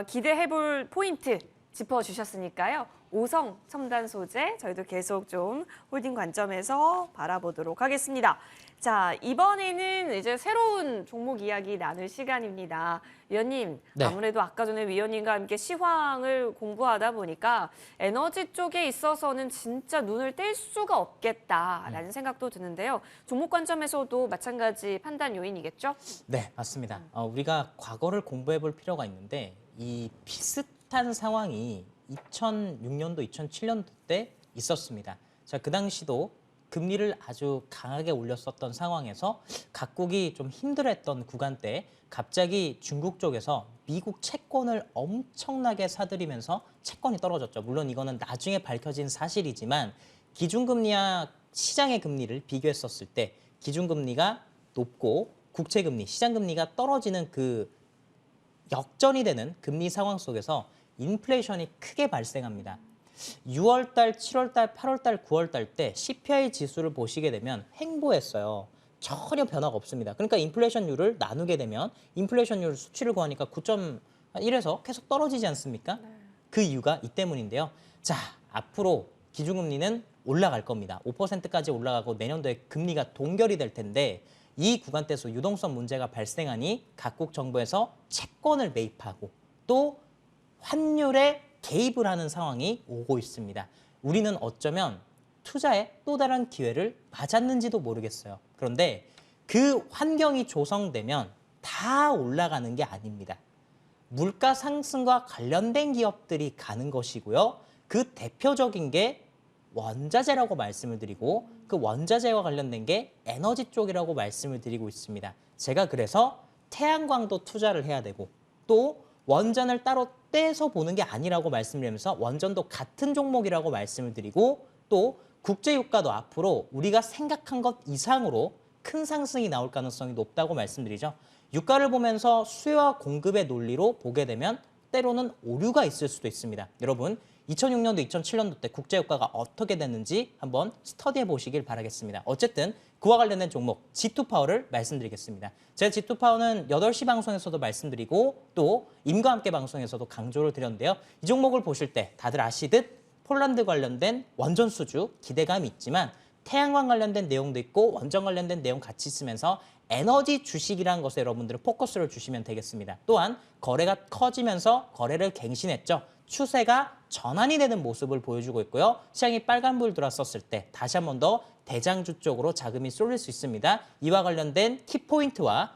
기대해볼 포인트 짚어주셨으니까요. 오성 첨단 소재 저희도 계속 좀 홀딩 관점에서 바라보도록 하겠습니다. 자, 이번에는 이제 새로운 종목 이야기 나눌 시간입니다. 위원님, 네. 아무래도 아까 전에 위원님과 함께 시황을 공부하다 보니까 에너지 쪽에 있어서는 진짜 눈을 뗄 수가 없겠다라는 생각도 드는데요. 종목 관점에서도 마찬가지 판단 요인이겠죠? 네, 맞습니다. 우리가 과거를 공부해 볼 필요가 있는데 이 비슷한 상황이 2006년도, 2007년도 때 있었습니다. 자, 그 당시도 금리를 아주 강하게 올렸었던 상황에서 각국이 좀 힘들었던 구간 때 갑자기 중국 쪽에서 미국 채권을 엄청나게 사들이면서 채권이 떨어졌죠. 물론 이거는 나중에 밝혀진 사실이지만 기준금리와 시장의 금리를 비교했었을 때 기준금리가 높고 국채금리, 시장금리가 떨어지는 그 역전이 되는 금리 상황 속에서 인플레이션이 크게 발생합니다. 6월달, 7월달, 8월달, 9월달 때 CPI 지수를 보시게 되면 횡보했어요. 전혀 변화가 없습니다. 그러니까 인플레이션율을 나누게 되면 인플레이션율 수치를 구하니까 9.1에서 계속 떨어지지 않습니까? 그 이유가 이 때문인데요. 자, 앞으로 기준금리는 올라갈 겁니다. 5%까지 올라가고 내년도에 금리가 동결이 될 텐데 이 구간대에서 유동성 문제가 발생하니 각국 정부에서 채권을 매입하고 또 환율에 개입을 하는 상황이 오고 있습니다. 우리는 어쩌면 투자에 또 다른 기회를 맞았는지도 모르겠어요. 그런데 그 환경이 조성되면 다 올라가는 게 아닙니다. 물가 상승과 관련된 기업들이 가는 것이고요. 그 대표적인 게 원자재라고 말씀을 드리고 그 원자재와 관련된 게 에너지 쪽이라고 말씀을 드리고 있습니다. 제가 그래서 태양광도 투자를 해야 되고 또 원전을 따로 떼서 보는 게 아니라고 말씀드리면서 원전도 같은 종목이라고 말씀을 드리고 또 국제유가도 앞으로 우리가 생각한 것 이상으로 큰 상승이 나올 가능성이 높다고 말씀드리죠. 유가를 보면서 수요와 공급의 논리로 보게 되면 때로는 오류가 있을 수도 있습니다. 여러분 2006년도, 2007년도 때 국제유가가 어떻게 됐는지 한번 스터디해 보시길 바라겠습니다. 어쨌든 그와 관련된 종목 G2파워를 말씀드리겠습니다. 제가 G2파워는 8시 방송에서도 말씀드리고 또 임과 함께 방송에서도 강조를 드렸는데요. 이 종목을 보실 때 다들 아시듯 폴란드 관련된 원전 수주 기대감이 있지만 태양광 관련된 내용도 있고 원전 관련된 내용 같이 있으면서 에너지 주식이라는 것에 여러분들은 포커스를 주시면 되겠습니다. 또한 거래가 커지면서 거래를 갱신했죠. 추세가 전환이 되는 모습을 보여주고 있고요. 시장이 빨간불 들어왔었을 때 다시 한 번 더 대장주 쪽으로 자금이 쏠릴 수 있습니다. 이와 관련된 키포인트와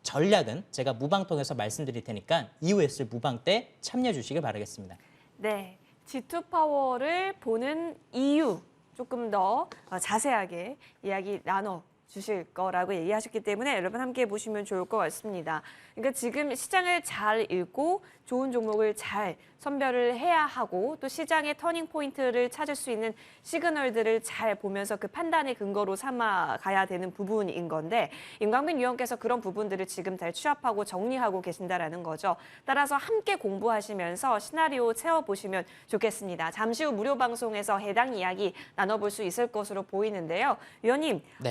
전략은 제가 무방 통해서 말씀드릴 테니까 이후에 쓸 무방 때 참여해 주시길 바라겠습니다. 네, G2파워를 보는 이유 조금 더 자세하게 이야기 나눠 주실 거라고 얘기하셨기 때문에 여러분 함께 보시면 좋을 것 같습니다. 그러니까 지금 시장을 잘 읽고 좋은 종목을 잘 선별을 해야 하고 또 시장의 터닝 포인트를 찾을 수 있는 시그널들을 잘 보면서 그 판단의 근거로 삼아 가야 되는 부분인 건데 임광빈 위원께서 그런 부분들을 지금 잘 취합하고 정리하고 계신다라는 거죠. 따라서 함께 공부하시면서 시나리오 채워보시면 좋겠습니다. 잠시 후 무료 방송에서 해당 이야기 나눠볼 수 있을 것으로 보이는데요. 위원님, 네.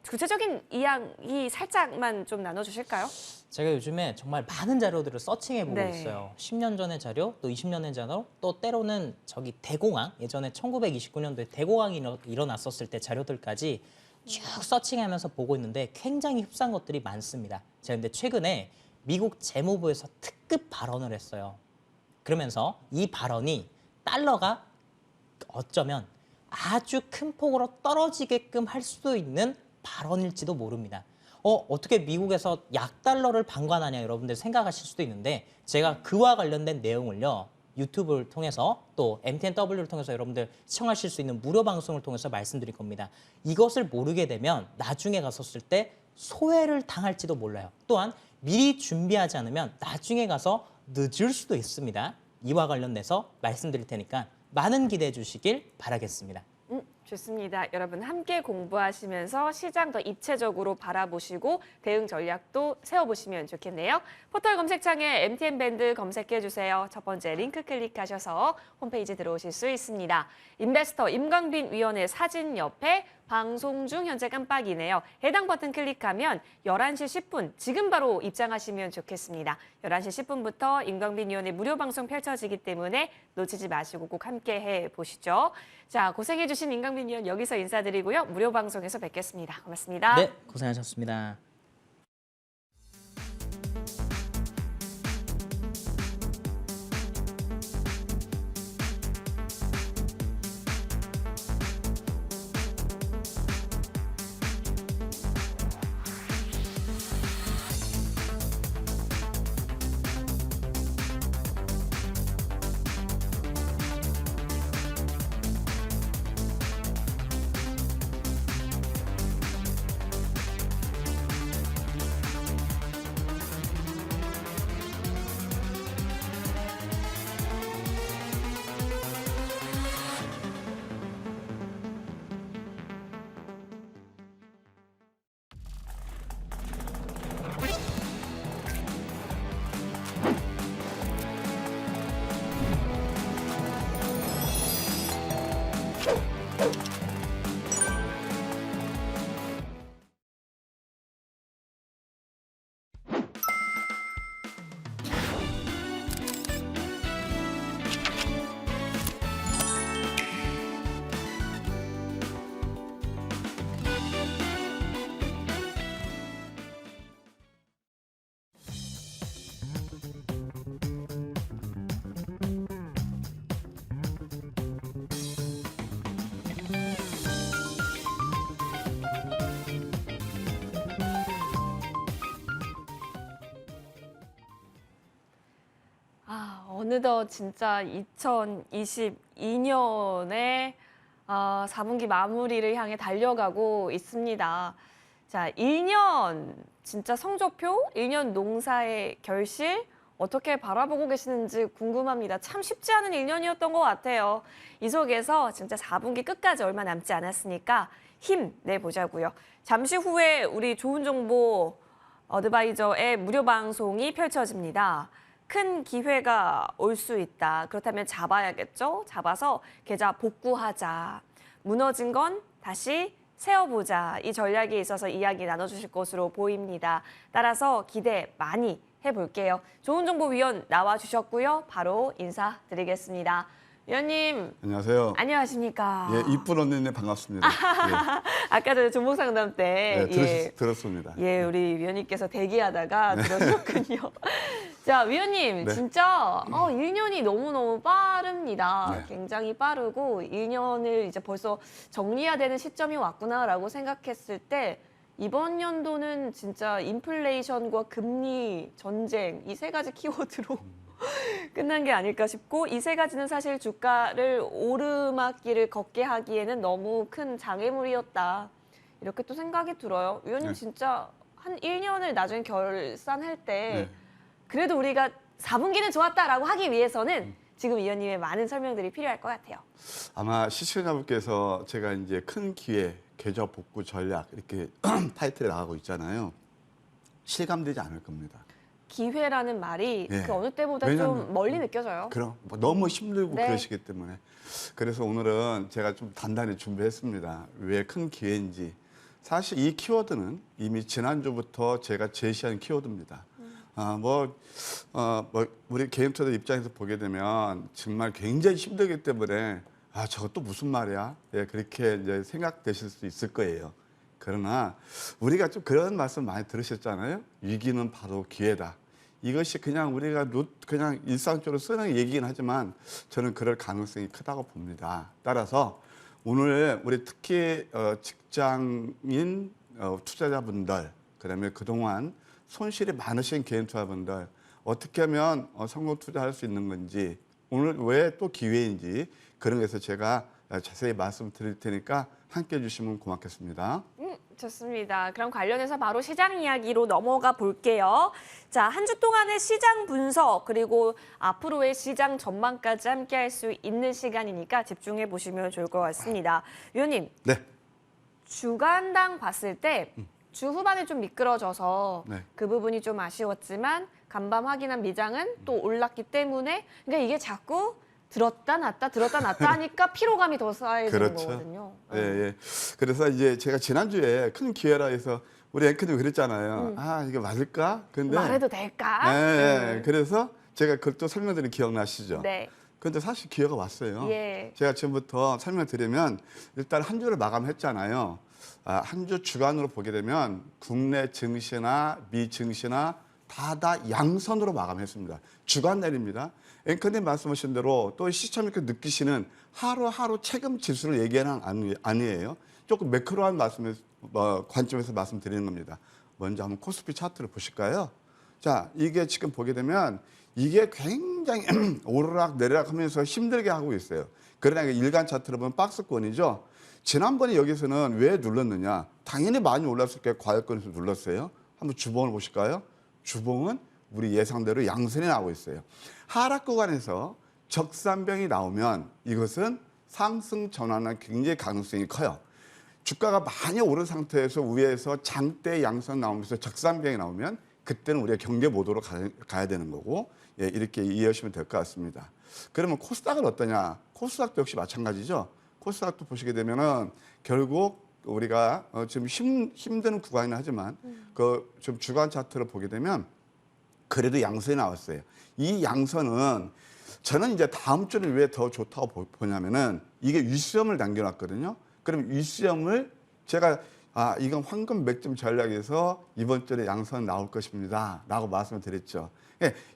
구체적인 이야기 살짝만 좀 나눠주실까요? 제가 요즘에 정말 많은 자료들을 서칭해보고 네. 있어요. 10년 전의 자료, 또 20년 전 자료, 또 때로는 저기 대공황, 예전에 1929년도에 대공황이 일어났었을 때 자료들까지 쭉 서칭하면서 보고 있는데 굉장히 흡사한 것들이 많습니다. 제가 근데 최근에 미국 재무부에서 특급 발언을 했어요. 그러면서 이 발언이 달러가 어쩌면 아주 큰 폭으로 떨어지게끔 할 수도 있는 발언일지도 모릅니다. 어떻게 미국에서 약달러를 방관하냐 여러분들 생각하실 수도 있는데 제가 그와 관련된 내용을요. 유튜브를 통해서 또 MTNW를 통해서 여러분들 시청하실 수 있는 무료 방송을 통해서 말씀드릴 겁니다. 이것을 모르게 되면 나중에 갔었을 때 소외를 당할지도 몰라요. 또한 미리 준비하지 않으면 나중에 가서 늦을 수도 있습니다. 이와 관련돼서 말씀드릴 테니까 많은 기대해 주시길 바라겠습니다. 좋습니다. 여러분 함께 공부하시면서 시장 더 입체적으로 바라보시고 대응 전략도 세워보시면 좋겠네요. 포털 검색창에 MTN 밴드 검색해 주세요. 첫 번째 링크 클릭하셔서 홈페이지 들어오실 수 있습니다. 인베스터 임광빈 위원의 사진 옆에 방송 중 현재 깜빡이네요. 해당 버튼 클릭하면 11시 10분 지금 바로 입장하시면 좋겠습니다. 11시 10분부터 임광빈 위원의 무료 방송 펼쳐지기 때문에 놓치지 마시고 꼭 함께 해보시죠. 자, 고생해주신 임광빈 위원 여기서 인사드리고요. 무료 방송에서 뵙겠습니다. 고맙습니다. 네, 고생하셨습니다. 어느덧 진짜 2022년에 4분기 마무리를 향해 달려가고 있습니다. 자, 1년 진짜 성적표, 1년 농사의 결실 어떻게 바라보고 계시는지 궁금합니다. 참 쉽지 않은 1년이었던 것 같아요. 이 속에서 진짜 4분기 끝까지 얼마 남지 않았으니까 힘내보자고요. 잠시 후에 우리 좋은 정보 어드바이저의 무료 방송이 펼쳐집니다. 큰 기회가 올 수 있다. 그렇다면 잡아야겠죠? 잡아서 계좌 복구하자. 무너진 건 다시 세워보자. 이 전략에 있어서 이야기 나눠주실 것으로 보입니다. 따라서 기대 많이 해볼게요. 좋은정보위원 나와주셨고요. 바로 인사드리겠습니다. 위원님. 안녕하세요. 안녕하십니까. 예, 이쁜 언니네 반갑습니다. 아까 전에 종목상담 때 들었습니다. 예, 우리 위원님께서 대기하다가 들으셨군요. 자, 위원님, 네. 진짜 1년이 너무너무 빠릅니다. 네. 굉장히 빠르고 1년을 이제 벌써 정리해야 되는 시점이 왔구나라고 생각했을 때 이번 연도는 진짜 인플레이션과 금리, 전쟁 이 세 가지 키워드로 끝난 게 아닐까 싶고 이 세 가지는 사실 주가를 오르막길을 걷게 하기에는 너무 큰 장애물이었다. 이렇게 또 생각이 들어요. 위원님 네. 진짜 한 1년을 나중에 결산할 때 네. 그래도 우리가 4분기는 좋았다라고 하기 위해서는 지금 위원님의 많은 설명들이 필요할 것 같아요. 아마 시청자분께서 제가 이제 큰 기회, 계좌 복구 전략 이렇게 타이틀에 나가고 있잖아요. 실감되지 않을 겁니다. 기회라는 말이 예. 그 어느 때보다 왜냐면- 좀 멀리 느껴져요. 그럼 너무 힘들고 네. 그러시기 때문에 그래서 오늘은 제가 좀 단단히 준비했습니다. 왜 큰 기회인지. 사실 이 키워드는 이미 지난주부터 제가 제시한 키워드입니다. 우리 개인 투자자 입장에서 보게 되면 정말 굉장히 힘들기 때문에 저것도 무슨 말이야? 예, 그렇게 이제 생각되실 수 있을 거예요. 그러나 우리가 좀 그런 말씀 많이 들으셨잖아요. 위기는 바로 기회다. 이것이 그냥 우리가 그냥 일상적으로 쓰는 얘기긴 하지만 저는 그럴 가능성이 크다고 봅니다. 따라서 오늘 우리 특히 직장인 투자자분들, 그다음에 그동안 손실이 많으신 개인 투자분들 어떻게 하면 성공 투자할 수 있는 건지 오늘 왜 또 기회인지 그런 것에서 제가 자세히 말씀드릴 테니까 함께해 주시면 고맙겠습니다. 좋습니다. 그럼 관련해서 바로 시장 이야기로 넘어가 볼게요. 자, 한 주 동안의 시장 분석 그리고 앞으로의 시장 전망까지 함께 할 수 있는 시간이니까 집중해 보시면 좋을 것 같습니다. 위원님, 네. 주간당 봤을 때 주 후반에 좀 미끄러져서 네. 그 부분이 좀 아쉬웠지만 간밤 확인한 미장은 또 올랐기 때문에 그러니까 이게 자꾸 들었다 놨다 하니까 피로감이 더 쌓이는 그렇죠. 거거든요. 예, 예. 그래서 이제 제가 지난주에 큰 기회라 해서 우리 앵커님 그랬잖아요. 이게 맞을까? 근데 말해도 될까? 네, 그래서 제가 그걸 또 설명드린 기억나시죠? 네. 근데 사실 기회가 왔어요. 예. 제가 지금부터 설명드리면 일단 한 주를 마감했잖아요. 한 주 주간으로 보게 되면 국내 증시나 미증시나 다 양선으로 마감했습니다. 주간 내립니다. 앵커님 말씀하신 대로 또 시점 있게 느끼시는 하루하루 체감 지수를 얘기하는 아니에요. 조금 매크로한 관점에서 말씀드리는 겁니다. 먼저 한번 코스피 차트를 보실까요? 자, 이게 지금 보게 되면 이게 굉장히 오르락 내리락 하면서 힘들게 하고 있어요. 그러나 일간 차트를 보면 박스권이죠. 지난번에 여기서는 왜 눌렀느냐? 당연히 많이 올랐을 게 과열권에서 눌렀어요. 한번 주봉을 보실까요? 주봉은 우리 예상대로 양선이 나오고 있어요. 하락 구간에서 적산병이 나오면 이것은 상승 전환의 굉장히 가능성이 커요. 주가가 많이 오른 상태에서 위에서 장대 양선 나오면서 적산병이 나오면 그때는 우리가 경계 모드로 가야 되는 거고 이렇게 이해하시면 될 것 같습니다. 그러면 코스닥은 어떠냐? 코스닥도 역시 마찬가지죠. 코스닥도 보시게 되면은 결국 우리가 지금 힘든 구간이긴 하지만 좀 주간 차트를 보게 되면 그래도 양선이 나왔어요. 이 양선은 저는 이제 다음 주는 왜 더 좋다고 보냐면은 이게 윗수염을 남겨놨거든요. 그럼 윗수염을 제가 이건 황금 맥점 전략에서 이번 주에 양선 나올 것입니다. 라고 말씀을 드렸죠.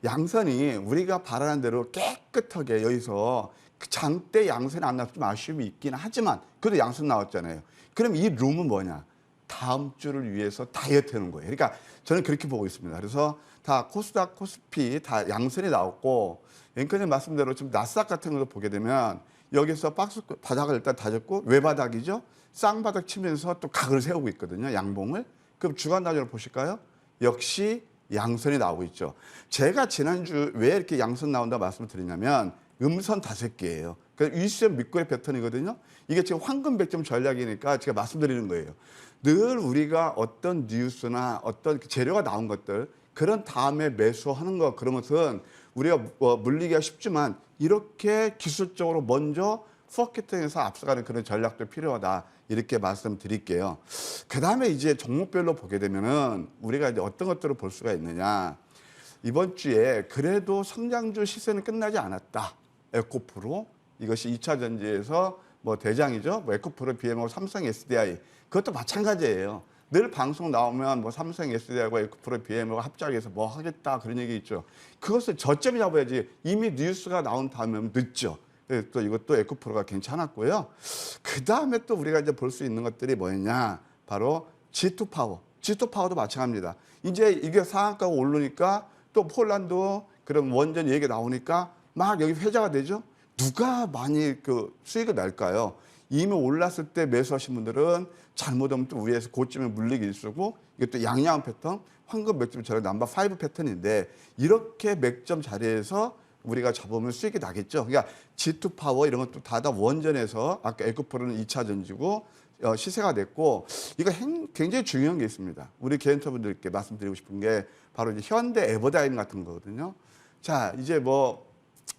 양선이 우리가 바라는 대로 깨끗하게 여기서 장대 양선이 안 나와서 좀 아쉬움이 있긴 하지만 그래도 양선 나왔잖아요. 그럼 이 룸은 뭐냐? 다음 주를 위해서 다이어트 하는 거예요. 그러니까 저는 그렇게 보고 있습니다. 그래서 다 코스닥, 코스피 다 양선이 나왔고, 앵커님 말씀대로 좀 나스닥 같은 것도 보게 되면 여기서 박스 바닥을 일단 다졌고 외바닥이죠. 쌍바닥 치면서 또 각을 세우고 있거든요. 양봉을. 그럼 주간 단위로 보실까요? 역시 양선이 나오고 있죠. 제가 지난주 왜 이렇게 양선 나온다 말씀을 드리냐면 음선 5개예요. 그래서 일시적 밑거래 패턴이거든요. 이게 지금 황금 백점 전략이니까 제가 말씀드리는 거예요. 늘 우리가 어떤 뉴스나 어떤 재료가 나온 것들 그런 다음에 매수하는 거 그런 것은 우리가 물리기가 쉽지만 이렇게 기술적으로 먼저 포켓팅에서 앞서가는 그런 전략도 필요하다. 이렇게 말씀드릴게요. 그다음에 이제 종목별로 보게 되면은 우리가 이제 어떤 것들을 볼 수가 있느냐. 이번 주에 그래도 성장주 시세는 끝나지 않았다. 에코프로 이것이 2차 전지에서 뭐 대장이죠. 뭐 에코프로, BM하고 삼성 SDI 그것도 마찬가지예요. 늘 방송 나오면 뭐 삼성 SDI하고 에코프로, BM하고 합작해서 뭐 하겠다 그런 얘기 있죠. 그것을 저점이 잡아야지. 이미 뉴스가 나온 다음에 늦죠. 또 이것도 에코프로가 괜찮았고요. 그 다음에 또 우리가 이제 볼 수 있는 것들이 뭐였냐? 바로 G2 파워. G2 파워도 마찬가지입니다. 이제 이게 상한가가 오르니까 또 폴란드 그런 원전 얘기 나오니까 막 여기 회자가 되죠. 누가 많이 그 수익을 낼까요? 이미 올랐을 때 매수하신 분들은 잘못하면 또 위에서 고점에 물리기 일수고 이게 또 양양 패턴, 황금 맥점 저런 넘버 5 패턴인데 이렇게 맥점 자리에서 우리가 잡으면 수익이 나겠죠. 그러니까 G2 파워 이런 것도 다 원전에서 아까 에코프로는 2차 전지고 시세가 됐고 이거 굉장히 중요한 게 있습니다. 우리 개인투자분들께 말씀드리고 싶은 게 바로 이제 현대 에버다인 같은 거거든요. 자, 이제 뭐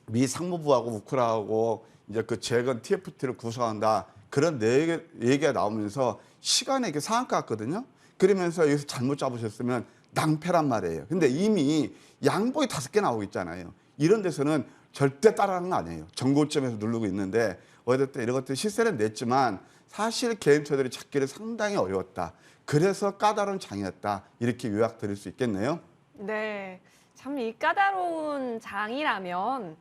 미 상무부하고 우크라하고 이제 그 재건 TFT를 구성한다 그런 얘기가 나오면서 시간에 이게 상한가 같거든요. 그러면서 여기서 잘못 잡으셨으면 낭패란 말이에요. 근데 이미 양봉이 5개 나오고 있잖아요. 이런 데서는 절대 따라하는 거 아니에요. 정고점에서 누르고 있는데 어쨌든 이런 것들 시세는 냈지만 사실 개인 투자들이 찾기를 상당히 어려웠다. 그래서 까다로운 장이었다. 이렇게 요약 드릴 수 있겠네요. 네, 참 이 까다로운 장이라면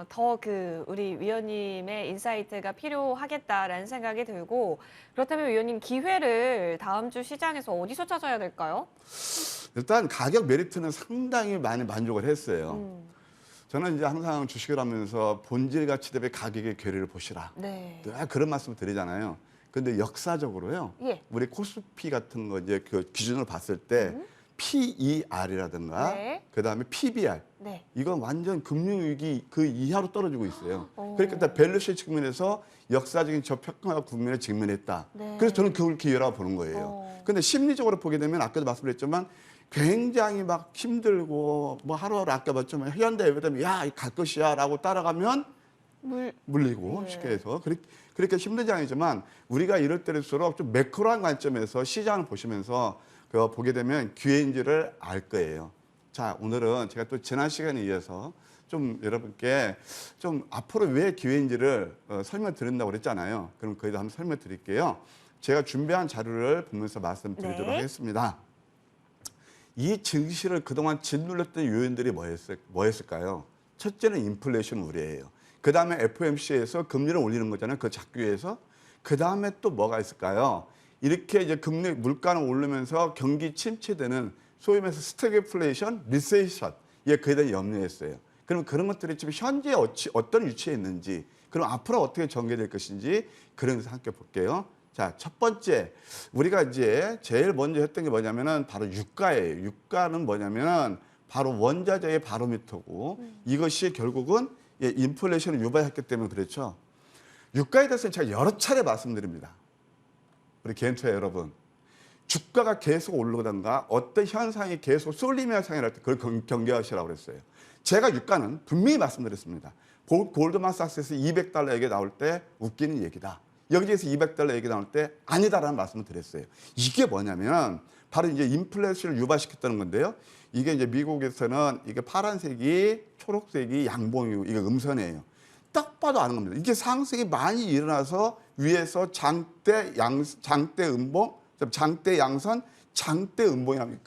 더 그 우리 위원님의 인사이트가 필요하겠다라는 생각이 들고 그렇다면 위원님 기회를 다음 주 시장에서 어디서 찾아야 될까요? 일단 가격 메리트는 상당히 많이 만족을 했어요. 저는 이제 항상 주식을 하면서 본질 가치 대비 가격의 괴리를 보시라. 네. 늘 그런 말씀을 드리잖아요. 근데 역사적으로요. 예. 우리 코스피 같은 거 이제 그 기준을 봤을 때 PER이라든가 네. 그다음에 PBR 네. 이건 완전 금융위기 그 이하로 떨어지고 있어요. 오. 그러니까 일단 밸류시 측면에서 역사적인 저평가 국면에 직면했다. 네. 그래서 저는 그걸 기회라고 보는 거예요. 어. 근데 심리적으로 보게 되면 아까도 말씀드렸지만 굉장히 막 힘들고 뭐 하루하루 아껴봤지만 현대 에버다면 야갈 것이야라고 따라가면 물리고 네. 쉽게 해서 그렇게 힘든 장이지만 우리가 이럴 때일수록 좀 매크로한 관점에서 시장을 보시면서 그 보게 되면 기회인지를 알 거예요. 자, 오늘은 제가 또 지난 시간에 이어서 좀 여러분께 좀 앞으로 왜 기회인지를 설명드린다고 그랬잖아요. 그럼 거기다 한번 설명드릴게요. 제가 준비한 자료를 보면서 말씀드리도록 네. 하겠습니다. 이 증시를 그동안 짓눌렀던 요인들이 뭐였을까요? 첫째는 인플레이션 우려예요. 그 다음에 FOMC에서 금리를 올리는 거잖아요. 그거 잡기 위해서. 그 다음에 또 뭐가 있을까요? 이렇게 이제 금리 물가는 오르면서 경기 침체되는 소위 말해서 스태그플레이션, 리세이션 예, 그에 대한 염려였어요. 그럼 그런 것들이 지금 현재 어떤 위치에 있는지, 그럼 앞으로 어떻게 전개될 것인지 그런 것을 함께 볼게요. 자, 첫 번째 우리가 이제 제일 먼저 했던 게 뭐냐면은 바로 유가예요. 유가는 뭐냐면은 바로 원자재의 바로미터고 이것이 결국은 예, 인플레이션을 유발했기 때문에 그렇죠. 유가에 대해서는 제가 여러 차례 말씀드립니다. 우리 개인투자 여러분, 주가가 계속 오르던가 어떤 현상이 계속 쏠림의 현상이 날 때 그걸 경계하시라고 그랬어요. 제가 유가는 분명히 말씀드렸습니다. 골드만삭스에서 200달러 얘기 나올 때 웃기는 얘기다. 여기에서 200달러 얘기 나올 때 아니다라는 말씀을 드렸어요. 이게 뭐냐면 바로 이제 인플레이션을 유발시켰다는 건데요. 이게 이제 미국에서는 이게 파란색이 초록색이 양봉이고 이게 음선이에요. 딱 봐도 아는 겁니다. 이게 상승이 많이 일어나서 위에서 장대 음봉, 장대 양선, 장대 음봉이 나옵니다.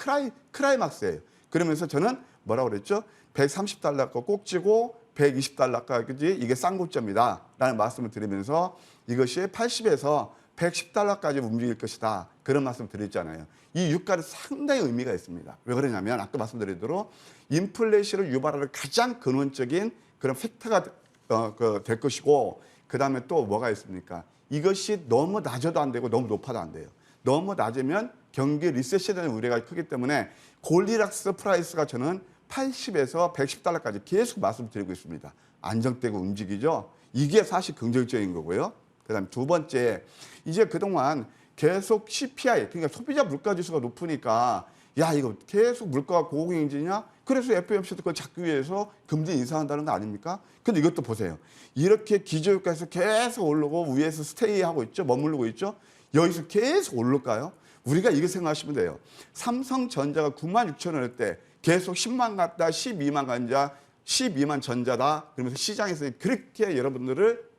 크라이막스예요. 그러면서 저는 뭐라고 그랬죠? 130달러 거 꼭지고 120달러까지 이게 싼 고점이다 라는 말씀을 드리면서 이것이 80에서 $110까지 움직일 것이다. 그런 말씀 드렸잖아요. 이 유가는 상당히 의미가 있습니다. 왜 그러냐면 아까 말씀드린 대로 인플레이션을 유발하는 가장 근원적인 그런 팩터가 될 것이고, 그다음에 또 뭐가 있습니까? 이것이 너무 낮아도 안 되고 너무 높아도 안 돼요. 너무 낮으면 경기 리세션의 우려가 크기 때문에 골디락스 프라이스가 저는 80에서 $110까지 계속 말씀드리고 있습니다. 안정되고 움직이죠. 이게 사실 긍정적인 거고요. 그다음에 두 번째, 이제 그동안 계속 CPI, 그러니까 소비자 물가 지수가 높으니까 야 이거 계속 물가가 고공행진이냐? 그래서 FOMC도 그걸 잡기 위해서 금리 인상한다는 거 아닙니까? 근데 이것도 보세요. 이렇게 기저효과에서 계속 오르고 위에서 스테이하고 있죠. 머무르고 있죠. 여기서 계속 오를까요? 우리가 이거 생각하시면 돼요. 삼성전자가 96,000원일 때 계속 10만 갔다 12만 간자 12만 전자다. 그러면서 시장에서 그렇게 여러분들을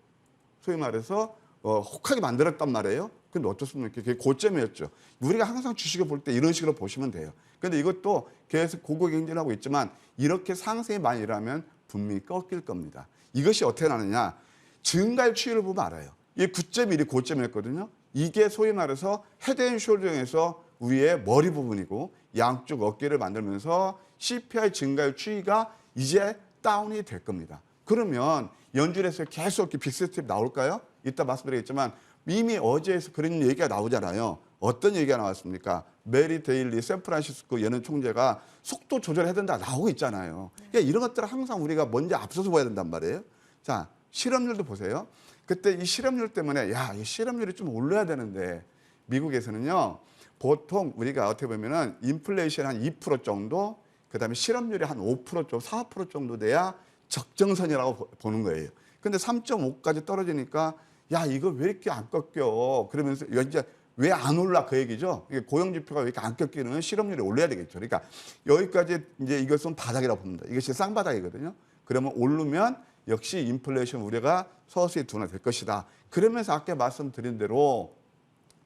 소위 말해서 혹하게 만들었단 말이에요. 근데 어떻습니까? 그게 고점이었죠. 우리가 항상 주식을 볼 때 이런 식으로 보시면 돼요. 근데 이것도 계속 고공행진하고 있지만 이렇게 상승이 많이 일어나면 분명히 꺾일 겁니다. 이것이 어떻게 나느냐? 증가율 추이를 보면 알아요. 이게 9.1이 고점이었거든요. 이게 소위 말해서 헤드앤숄더에서 위에 머리 부분이고 양쪽 어깨를 만들면서 CPI 증가율 추이가 이제 다운이 될 겁니다. 그러면 연준에서 계속 이렇게 빅스텝 나올까요? 이따 말씀드리겠지만 이미 어제에서 그런 얘기가 나오잖아요. 어떤 얘기가 나왔습니까? 메리 데일리 샌프란시스코 연은 총재가 속도 조절해야 된다 나오고 있잖아요. 그러니까 이런 것들을 항상 우리가 먼저 앞서서 봐야 된단 말이에요. 자, 실업률도 보세요. 그때 이 실업률 때문에 야, 이 실업률이 좀 올라야 되는데 미국에서는요. 보통 우리가 어떻게 보면은 인플레이션 한 2% 정도, 그다음에 실업률이 한 5% 정도, 4% 정도 돼야 적정선이라고 보는 거예요. 근데 3.5까지 떨어지니까 야, 이거 왜 이렇게 안 꺾여? 그러면서 이제 왜 안 올라 그 얘기죠. 고용지표가 왜 이렇게 안 꺾이는 실업률이 올라야 되겠죠. 그러니까 여기까지 이제 이것은 바닥이라고 봅니다. 이것이 쌍바닥이거든요. 그러면 오르면 역시 인플레이션 우려가 서서히 둔화될 것이다. 그러면서 아까 말씀드린 대로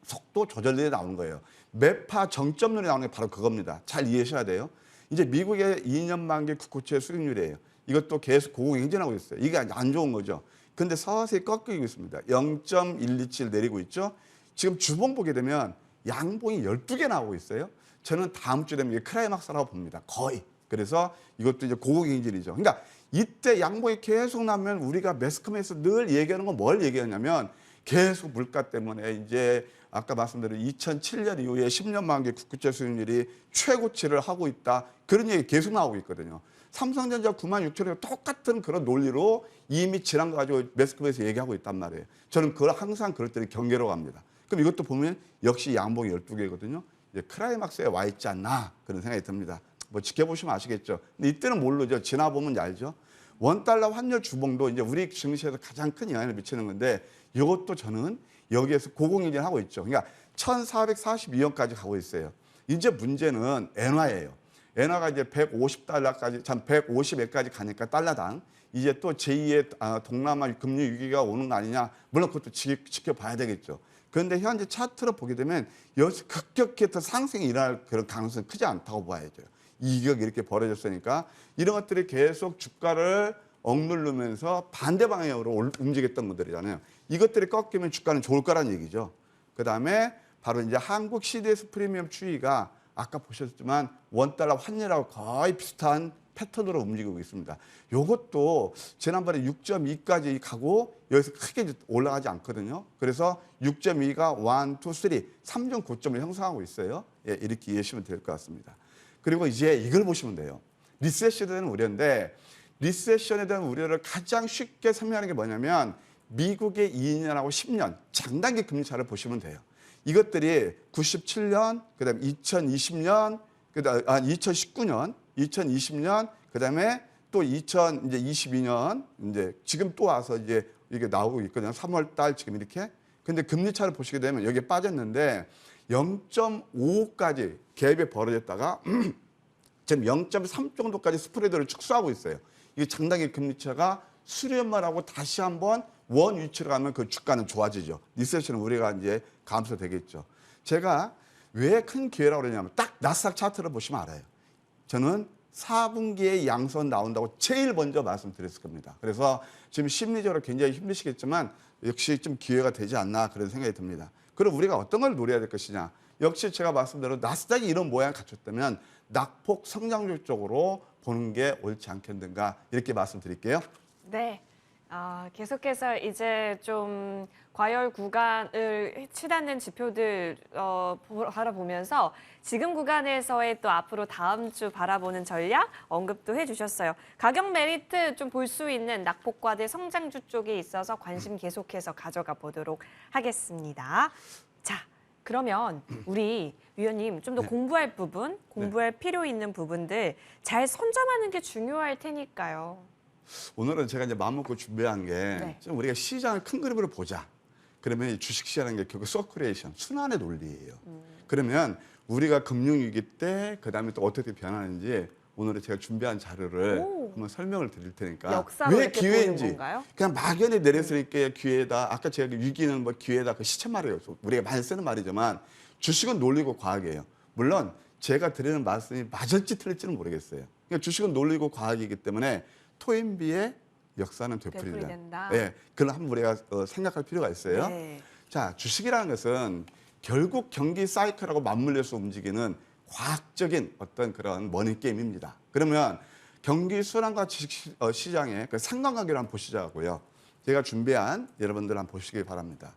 속도 조절이 나오는 거예요. 매파 정점률이 나오는 게 바로 그겁니다. 잘 이해하셔야 돼요. 이제 미국의 2년 만기 국고채 수익률이에요. 이것도 계속 고공행진하고 있어요. 이게 안 좋은 거죠. 근데 서서히 꺾이고 있습니다. 0.127 내리고 있죠. 지금 주봉 보게 되면 양봉이 12개 나오고 있어요. 저는 다음 주 되면 이게 클라이막스라고 봅니다. 거의. 그래서 이것도 이제 고공행진이죠. 그러니까 이때 양봉이 계속 나면 우리가 매스컴에서 늘 얘기하는 건 뭘 얘기하냐면 계속 물가 때문에 이제 아까 말씀드린 2007년 이후에 10년 만기 국고채 수익률이 최고치를 하고 있다. 그런 얘기 계속 나오고 있거든요. 삼성전자 96,000원과 똑같은 그런 논리로 이미 지난 거 가지고 매스컴에서 얘기하고 있단 말이에요. 저는 그걸 항상 그럴 때 경계로 갑니다. 그럼 이것도 보면 역시 양봉이 12개거든요. 이제 클라이막스에 와 있지 않나 그런 생각이 듭니다. 뭐 지켜보시면 아시겠죠. 근데 이때는 모르죠. 지나보면 알죠. $1 환율 주봉도 이제 우리 증시에서 가장 큰 영향을 미치는 건데 이것도 저는 여기에서 고공행진하고 있죠. 그러니까 1,442원까지 가고 있어요. 이제 문제는 엔화예요. 엔화가 이제 $150까지, 참 150에까지 가니까 달러당 이제 또 제2의 동남아 금리 위기가 오는 거 아니냐. 물론 그것도 지켜봐야 되겠죠. 그런데 현재 차트로 보게 되면 여기서 급격히 더 상승이 일어날 그런 가능성이 크지 않다고 봐야죠. 이격이 이렇게 벌어졌으니까 이런 것들이 계속 주가를 억누르면서 반대 방향으로 움직였던 것들이잖아요. 이것들이 꺾이면 주가는 좋을 거라는 얘기죠. 그다음에 바로 이제 한국 CDS 프리미엄 추이가 아까 보셨지만 $1 환율하고 거의 비슷한 패턴으로 움직이고 있습니다. 이것도 지난번에 6.2까지 가고 여기서 크게 올라가지 않거든요. 그래서 6.2가 1, 2, 3, 3종 고점을 형성하고 있어요. 예, 이렇게 이해하시면 될 것 같습니다. 그리고 이제 이걸 보시면 돼요. 리세션에 대한 우려인데 리세션에 대한 우려를 가장 쉽게 설명하는 게 뭐냐면 미국의 2년하고 10년 장단기 금리 차를 보시면 돼요. 이것들이 97년, 그다음에 2020년, 그다음 2019년, 2020년, 그다음에 또 2022년 이제 지금 또 와서 이제 이게 나오고 있거든요. 3월 달 지금 이렇게. 근데 금리 차를 보시게 되면 여기에 빠졌는데 0.5까지 갭이 벌어졌다가 지금 0.3 정도까지 스프레드를 축소하고 있어요. 이게 장단기 금리차가 수렴을 다시 한번 원 위치로 가면 그 주가는 좋아지죠. 리세션은 우리가 이제 감소되겠죠. 제가 왜 큰 기회라고 그러냐면 딱 나스닥 차트를 보시면 알아요. 저는 4분기에 양선 나온다고 제일 먼저 말씀드렸을 겁니다. 그래서 지금 심리적으로 굉장히 힘드시겠지만 역시 좀 기회가 되지 않나 그런 생각이 듭니다. 그럼 우리가 어떤 걸 노려야 될 것이냐? 역시 제가 말씀대로 나스닥이 이런 모양을 갖췄다면 낙폭 성장률 쪽으로 보는 게 옳지 않겠는가 이렇게 말씀드릴게요. 네. 계속해서 이제 좀 과열 구간을 치닫는 지표들 바라보면서 지금 구간에서의 또 앞으로 다음 주 바라보는 전략 언급도 해주셨어요. 가격 메리트 좀 볼 수 있는 낙폭과대 성장주 쪽에 있어서 관심 계속해서 가져가 보도록 하겠습니다. 자, 그러면 우리 위원님 좀 더 네. 공부할 부분, 공부할 필요 있는 부분들 잘 선점하는 게 중요할 테니까요. 오늘은 제가 이제 마음 먹고 준비한 게 네. 좀 우리가 시장을 큰 그림으로 보자. 그러면 이 주식시장이라는 게 결국 서큘레이션, 순환의 논리예요. 그러면 우리가 금융위기 때 그다음에 또 어떻게 변하는지 오늘은 제가 준비한 자료를 오. 한번 설명을 드릴 테니까 역사로 왜 이렇게 기회인지 보는 건가요? 그냥 막연히 내렸으니까 기회다. 아까 제가 위기는 뭐 기회다. 그 시쳇말이에요. 우리가 많이 쓰는 말이지만 주식은 논리고 과학이에요. 물론 제가 드리는 말씀이 맞을지 틀릴지는 모르겠어요. 그러니까 주식은 논리고 과학이기 때문에 토인비의 역사는 되풀이된다. 되풀이된다. 예, 그걸 한번 우리가 생각할 필요가 있어요. 네. 자, 주식이라는 것은 결국 경기 사이클하고 맞물려서 움직이는 과학적인 어떤 그런 머니 게임입니다. 그러면 경기 순환과 주식 시장의 그 상관관계를 한번 보시자고요. 제가 준비한 여러분들 한번 보시기 바랍니다.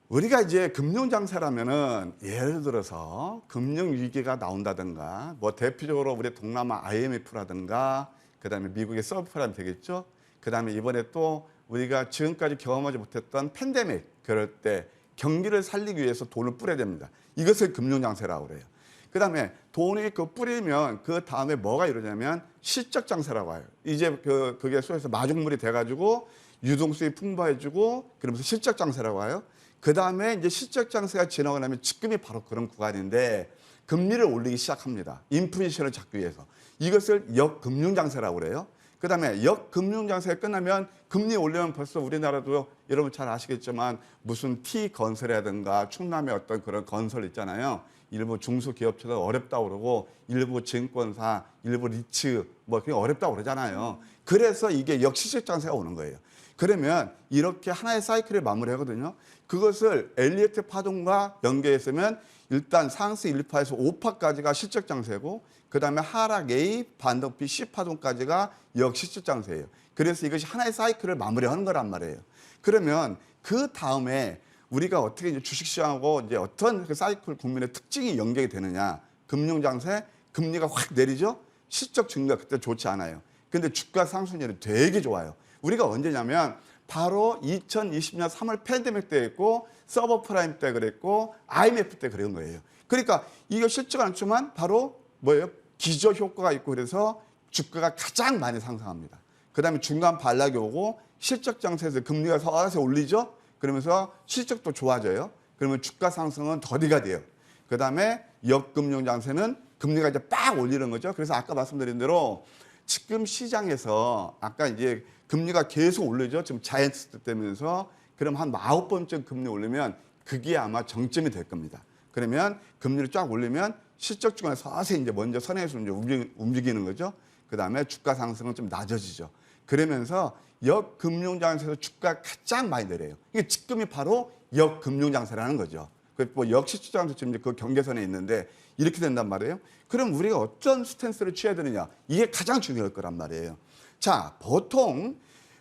우리가 이제 금융장사라면은 예를 들어서 금융위기가 나온다든가 뭐 대표적으로 우리 동남아 IMF라든가 그다음에 미국의 서브프라임 되겠죠. 그다음에 이번에 또 우리가 지금까지 경험하지 못했던 팬데믹 그럴 때 경기를 살리기 위해서 돈을 뿌려야 됩니다. 이것을 금융장세라고 그래요. 그다음에 돈이 뿌리면 그 다음에 뭐가 이루냐면 실적장세라고 해요. 이제 그게 소에서 마중물이 돼가지고 유동성이 풍부해지고 그러면서 실적장세라고 해요. 그 다음에 이제 실적장세가 지나고 나면 지금이 바로 그런 구간인데 금리를 올리기 시작합니다. 인플레이션을 잡기 위해서. 이것을 역금융장세라고 그래요. 그 다음에 역금융장세가 끝나면 금리 올리면 벌써 우리나라도 여러분 잘 아시겠지만 무슨 T건설이라든가 충남의 어떤 그런 건설 있잖아요. 일부 중소기업체들 어렵다고 그러고 일부 증권사, 일부 리츠 뭐 그게 어렵다고 그러잖아요. 그래서 이게 역시실장세가 오는 거예요. 그러면 이렇게 하나의 사이클을 마무리하거든요. 그것을 엘리어트 파동과 연계했으면 일단 상승 1파에서 5파까지가 실적장세고 그다음에 하락 A, 반등 B, C 파동까지가 역실적장세예요. 그래서 이것이 하나의 사이클을 마무리하는 거란 말이에요. 그러면 그 다음에 우리가 어떻게 이제 주식시장하고 이제 어떤 그 사이클 국민의 특징이 연결이 되느냐? 금융장세, 금리가 확 내리죠. 실적 증가 그때 좋지 않아요. 근데 주가 상승률이 되게 좋아요. 우리가 언제냐면 바로 2020년 3월 팬데믹 때 했고 서버프라임 때 그랬고 IMF 때 그런 거예요. 그러니까 이거 쉽지가 않지만 바로 뭐예요? 기저 효과가 있고 그래서 주가가 가장 많이 상승합니다. 그다음에 중간 반락이 오고 실적 장세에서 금리가 서서히 올리죠. 그러면서 실적도 좋아져요. 그러면 주가 상승은 더디가 돼요. 그다음에 역금융 장세는 금리가 이제 빡 올리는 거죠. 그래서 아까 말씀드린 대로 지금 시장에서 아까 이제 금리가 계속 올리죠. 지금 자이언트 되면서 그럼 한 9번쯤 금리 올리면 그게 아마 정점이 될 겁니다. 그러면 금리를 쫙 올리면 실적 주가는 서서히 이제 먼저 선행해서 이제 움직이는 거죠. 그 다음에 주가 상승은 좀 낮아지죠. 그러면서 역금융장세에서 주가가 가장 많이 내려요. 이게 지금이 바로 역금융장세라는 거죠. 뭐 역시장도 지금 그 경계선에 있는데 이렇게 된단 말이에요. 그럼 우리가 어떤 스탠스를 취해야 되느냐? 이게 가장 중요할 거란 말이에요. 자, 보통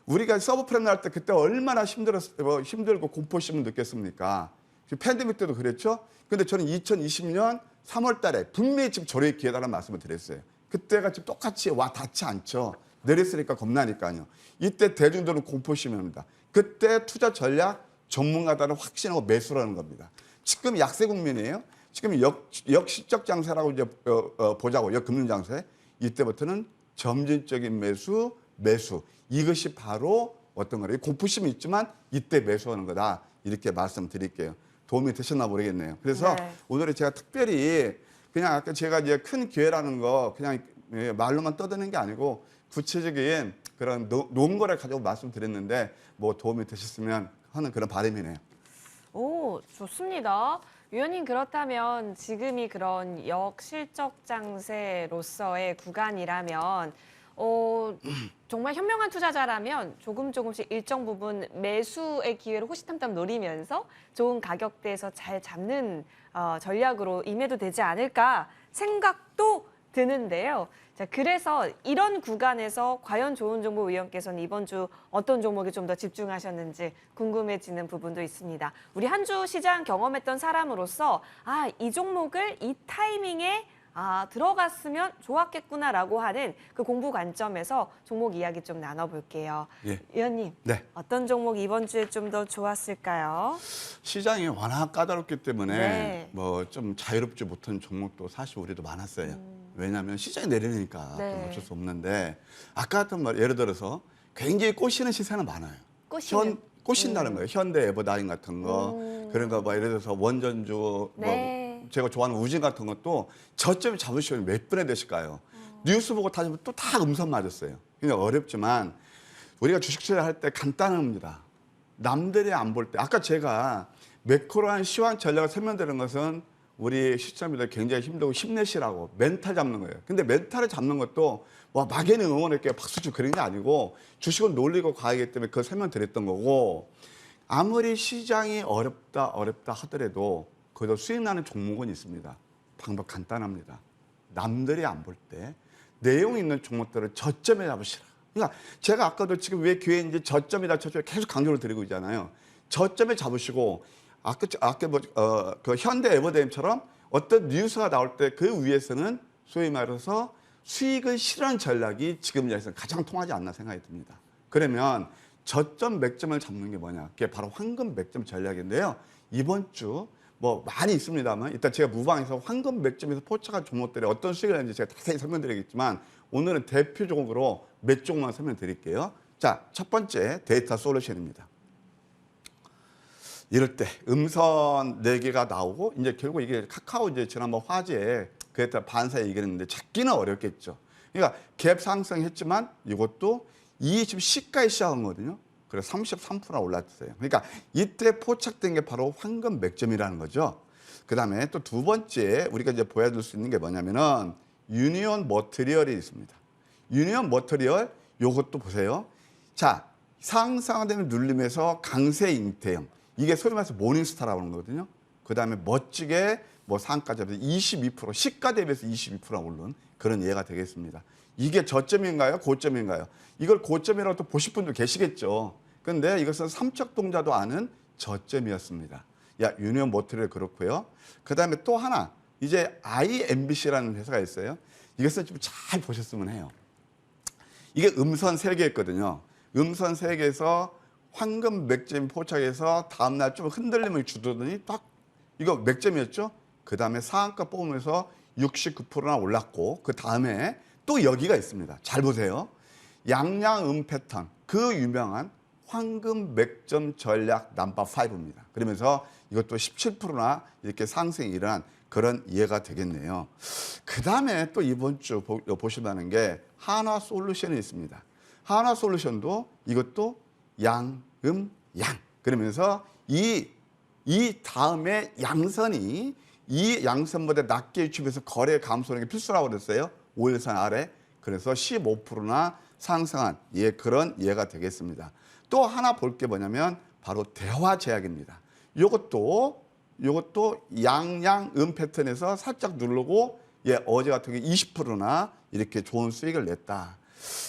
우리가 서브프라임 날 때 그때 얼마나 힘들고 공포심을 느꼈습니까? 팬데믹 때도 그랬죠. 근데 저는 2020년 3월 달에 분명히 지금 저의 기회다라는 말씀을 드렸어요. 그때가 지금 똑같이 와 닿지 않죠. 내렸으니까 겁나니까요. 이때 대중들은 공포심입니다. 그때 투자 전략 전문가들은 확신하고 매수라는 겁니다. 지금 약세 국면이에요. 지금 역시적 장세라고 이제 보자고 역금융 장세. 이때부터는 점진적인 매수. 이것이 바로 어떤 거예요? 공포심이 있지만 이때 매수하는 거다. 이렇게 말씀드릴게요. 도움이 되셨나 모르겠네요. 그래서 네. 오늘 제가 특별히 그냥 아까 제가 이제 큰 기회라는 거 그냥 말로만 떠드는 게 아니고 구체적인 그런 논거를 가지고 말씀드렸는데 뭐 도움이 되셨으면 하는 그런 바람이네요. 오, 좋습니다. 위원님 그렇다면 지금이 그런 역실적 장세로서의 구간이라면 정말 현명한 투자자라면 조금씩 일정 부분 매수의 기회를 호시탐탐 노리면서 좋은 가격대에서 잘 잡는 전략으로 임해도 되지 않을까 생각도 드는데요. 자, 그래서 이런 구간에서 과연 좋은 정보 위원께서는 이번 주 어떤 종목에 좀 더 집중하셨는지 궁금해지는 부분도 있습니다. 우리 한 주 시장 경험했던 사람으로서 이 종목을 이 타이밍에 들어갔으면 좋았겠구나라고 하는 그 공부 관점에서 종목 이야기 좀 나눠볼게요. 예. 위원님, 네. 어떤 종목 이번 주에 좀 더 좋았을까요? 시장이 워낙 까다롭기 때문에 네. 뭐 좀 자유롭지 못한 종목도 사실 우리도 많았어요. 왜냐하면 시장이 내리니까 네. 좀 어쩔 수 없는데 아까 했던 말 예를 들어서 굉장히 꼬시는 시세는 많아요. 꼬시는? 꼬신다는 거예요. 현대 에버다인 같은 거 그런 거 뭐 예를 들어서 원전주 네. 뭐 제가 좋아하는 우진 같은 것도 저점을 잡으시면 몇 분에 되실까요? 뉴스 보고 다니면 또 다 음선 맞았어요. 그러니까 어렵지만 우리가 주식 투자할 때 간단합니다. 남들이 안 볼 때 아까 제가 매크로한 시황 전략을 설명드리는 것은 우리 시청자분들 굉장히 힘들고 힘내시라고 멘탈 잡는 거예요. 근데 멘탈을 잡는 것도 와 막연히 응원할게요 박수 치고 그런 게 아니고 주식은 논리고 과학이기 때문에 그걸 설명드렸던 거고 아무리 시장이 어렵다 하더라도 그래도 수익 나는 종목은 있습니다. 방법 간단합니다. 남들이 안 볼 때 내용 있는 종목들을 저점에 잡으시라. 그러니까 제가 아까도 지금 왜 기회에 이제 저점이다 계속 강조를 드리고 있잖아요. 저점에 잡으시고 아까 그 현대 에버데임처럼 어떤 뉴스가 나올 때 그 위에서는 소위 말해서 수익을 실현 전략이 지금 여기서 가장 통하지 않나 생각이 듭니다. 그러면 저점 맥점을 잡는 게 뭐냐? 그게 바로 황금 맥점 전략인데요. 이번 주 뭐 많이 있습니다만 일단 제가 무방에서 황금 맥점에서 포착한 종목들이 어떤 수익을 하는지 제가 자세히 설명드리겠지만 오늘은 대표적으로 몇 종목만 설명드릴게요. 자, 첫 번째 데이터 솔루션입니다. 이럴 때 음선 4개가 나오고 이제 결국 이게 카카오 이제 지난번 화제에 그에 따라 반사 얘기했는데 찾기는 어렵겠죠. 그러니까 갭 상승했지만 이것도 20 시가에 시작한 거거든요. 그래서 33% 올랐어요. 그러니까 이때 포착된 게 바로 황금 맥점이라는 거죠. 그다음에 또 두 번째 우리가 이제 보여줄 수 있는 게 뭐냐면은 유니온 머티리얼이 있습니다. 유니온 머티리얼 요것도 보세요. 자, 상승되면 눌림에서 강세 잉태형. 이게 소위 말해서 모닝스타라고 하는 거거든요. 그다음에 멋지게 뭐 상가까지 22% 시가 대비해서 22%가 오른 그런 예가 되겠습니다. 이게 저점인가요? 고점인가요? 이걸 고점이라고 또 보실 분도 계시겠죠. 그런데 이것은 삼척동자도 아는 저점이었습니다. 유니온 머티리얼 그렇고요. 그다음에 또 하나 이제 IMBC라는 회사가 있어요. 이것은 좀 잘 보셨으면 해요. 이게 음선 3개였거든요. 음선 3개에서 황금 맥점 포착해서 다음날 좀 흔들림을 주더니 딱 이거 맥점이었죠. 그 다음에 상한가 뽑으면서 69%나 올랐고 그 다음에 또 여기가 있습니다. 잘 보세요. 양양음 패턴 그 유명한 황금 맥점 전략 넘버 5입니다. 그러면서 이것도 17%나 이렇게 상승이 일어난 그런 이해가 되겠네요. 그 다음에 또 이번 주 보시면 게 한화솔루션이 있습니다. 한화솔루션도 이것도 양. 그러면서 이 다음에 양선이 이 양선보다 낮게 유치면서 거래 감소하는 게 필수라고 그랬어요. 5일선 아래. 그래서 15%나 상승한 그런 예가 되겠습니다. 또 하나 볼 게 뭐냐면 바로 대화제약입니다. 이것도 양양음 패턴에서 살짝 누르고 어제 같은 경우 20%나 이렇게 좋은 수익을 냈다.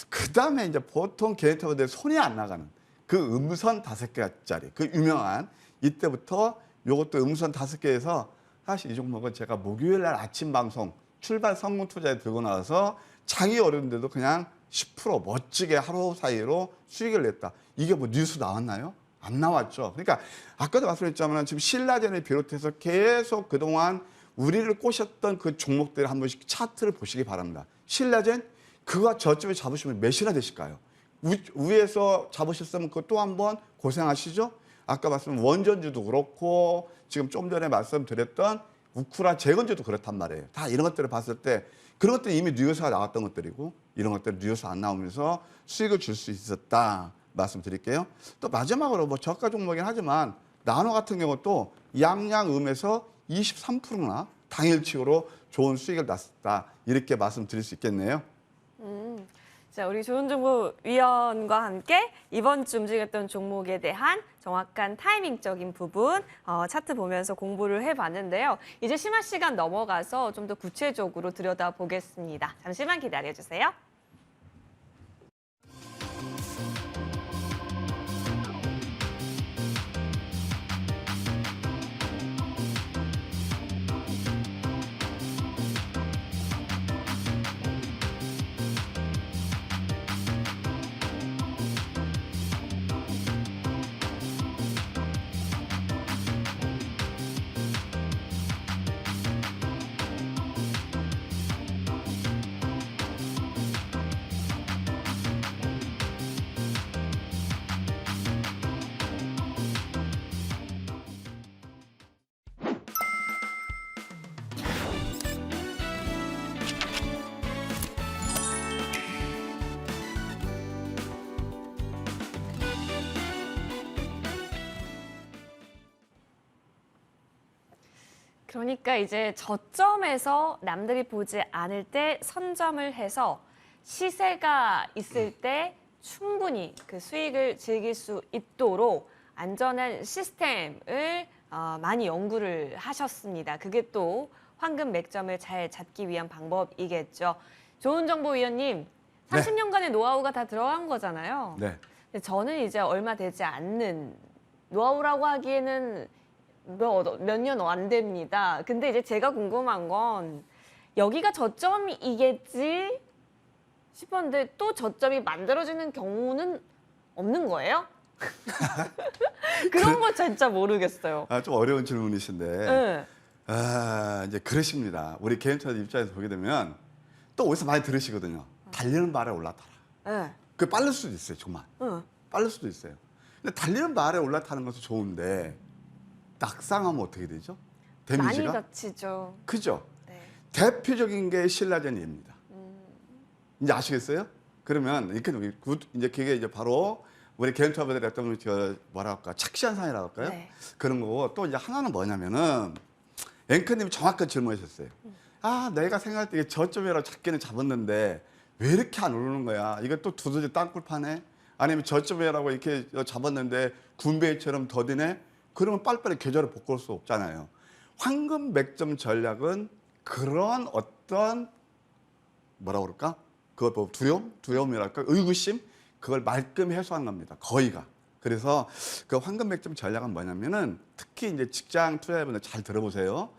그 다음에 이제 보통 개인투자자들 손이 안 나가는 그 음선 5개짜리 그 유명한 이때부터 이것도 음선 5개에서 사실 이 종목은 제가 목요일 날 아침 방송 출발 성공 투자에 들고 나와서 장이 어려운데도 그냥 10% 멋지게 하루 사이로 수익을 냈다. 이게 뭐 뉴스 나왔나요? 안 나왔죠. 그러니까 아까도 말씀드렸지만 지금 신라젠을 비롯해서 계속 그동안 우리를 꼬셨던 그 종목들을 한 번씩 차트를 보시기 바랍니다. 신라젠 그거 저점에 잡으시면 몇이나 되실까요? 위에서 잡으셨으면 그거 또 한 번 고생하시죠? 아까 말씀드린 원전주도 그렇고 지금 좀 전에 말씀드렸던 우크라 재건주도 그렇단 말이에요. 다 이런 것들을 봤을 때 그런 것들이 이미 뉴스가 나왔던 것들이고 이런 것들이 뉴스 안 나오면서 수익을 줄 수 있었다 말씀드릴게요. 또 마지막으로 뭐 저가 종목이긴 하지만 나노 같은 경우도 양양음에서 23%나 당일치고로 좋은 수익을 났었다 이렇게 말씀드릴 수 있겠네요. 자, 우리 좋은정보위원과 함께 이번 주 움직였던 종목에 대한 정확한 타이밍적인 부분 차트 보면서 공부를 해봤는데요. 이제 심화 시간 넘어가서 좀 더 구체적으로 들여다보겠습니다. 잠시만 기다려주세요. 그러니까 이제 저점에서 남들이 보지 않을 때 선점을 해서 시세가 있을 때 충분히 그 수익을 즐길 수 있도록 안전한 시스템을 많이 연구를 하셨습니다. 그게 또 황금 맥점을 잘 잡기 위한 방법이겠죠. 좋은정보위원님, 30년간의 노하우가 다 들어간 거잖아요. 네. 근데 저는 이제 얼마 되지 않는 노하우라고 하기에는 몇 년 안 됩니다. 근데 이제 제가 궁금한 건 여기가 저점이겠지 싶었는데 또 저점이 만들어지는 경우는 없는 거예요? 그런 거 진짜 모르겠어요. 좀 어려운 질문이신데 네. 이제 그러십니다. 우리 개인차들 입장에서 보게 되면 또 어디서 많이 들으시거든요. 달리는 말에 올라타라. 네. 그 빠를 수도 있어요, 정말. 응. 빠를 수도 있어요. 근데 달리는 말에 올라타는 것은 좋은데 낙상하면 어떻게 되죠? 많이 데미지가 다치죠. 크죠. 네. 대표적인 게 신라젠입니다. 이제 아시겠어요? 그러면 이렇게 이제 그게 이제 바로 우리 개인투자자들이 어떤 뭐라 할까 착시한 상이라고 할까요? 네. 그런 거고 또 이제 하나는 뭐냐면은 앵커님이 정확한 질문하셨어요. 내가 생각할 때 이게 저점이라고 잡기는 잡았는데 왜 이렇게 안 오르는 거야? 이거 또 두더지 땅굴 파네? 아니면 저점이라고 이렇게 잡았는데 군배처럼 더디네? 그러면 빨리빨리 계좌를 바꿀 수 없잖아요. 황금 맥점 전략은 그런 어떤 뭐라 그럴까? 그걸 뭐 두려움이랄까? 의구심? 그걸 말끔 해소한 겁니다. 거의가. 그래서 그 황금 맥점 전략은 뭐냐면은 특히 이제 직장 투자자분들 잘 들어보세요.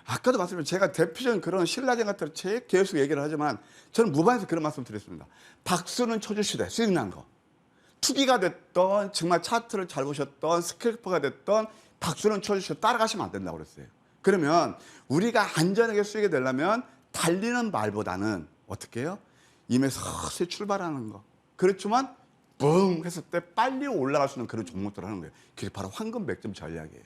아까도 말씀드린 제가 대표적인 그런 신라젠 같은 책 계속 얘기를 하지만 저는 무반에서 그런 말씀 드렸습니다. 박수는 쳐주시되 수익 난 거. 투기가 됐던 정말 차트를 잘 보셨던 스캘퍼가 됐던 박수는 쳐주시고 따라가시면 안 된다고 그랬어요. 그러면 우리가 안전하게 수익이 되려면 달리는 말보다는 어떻게 해요? 임에 서서히 출발하는 거. 그렇지만 붕 했을 때 빨리 올라갈 수 있는 그런 종목들을 하는 거예요. 그게 바로 황금 맥점 전략이에요.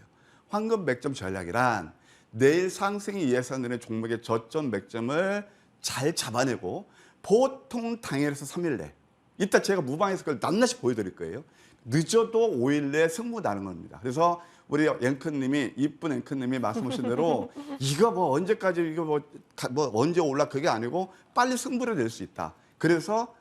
황금 맥점 전략이란 내일 상승이 예상되는 종목의 저점 맥점을 잘 잡아내고 보통 당일에서 3일 내. 이따 제가 무방에서 그걸 낱낱이 보여드릴 거예요. 늦어도 5일 내에 승부 나는 겁니다. 그래서 우리 앵커님이 이쁜 앵커님이 말씀하신 대로 이거 뭐 언제까지 이거 뭐 언제 올라 그게 아니고 빨리 승부를 낼 수 있다. 그래서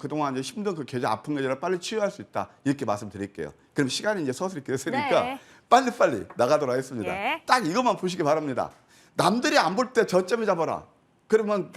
그동안 이제 힘든 그 계좌 아픈 계좌를 빨리 치유할 수 있다. 이렇게 말씀드릴게요. 그럼 시간이 이제 서서히 길어지니까 네. 빨리빨리 나가도록 하겠습니다. 네. 딱 이것만 보시기 바랍니다. 남들이 안 볼 때 저점에 잡아라. 그러면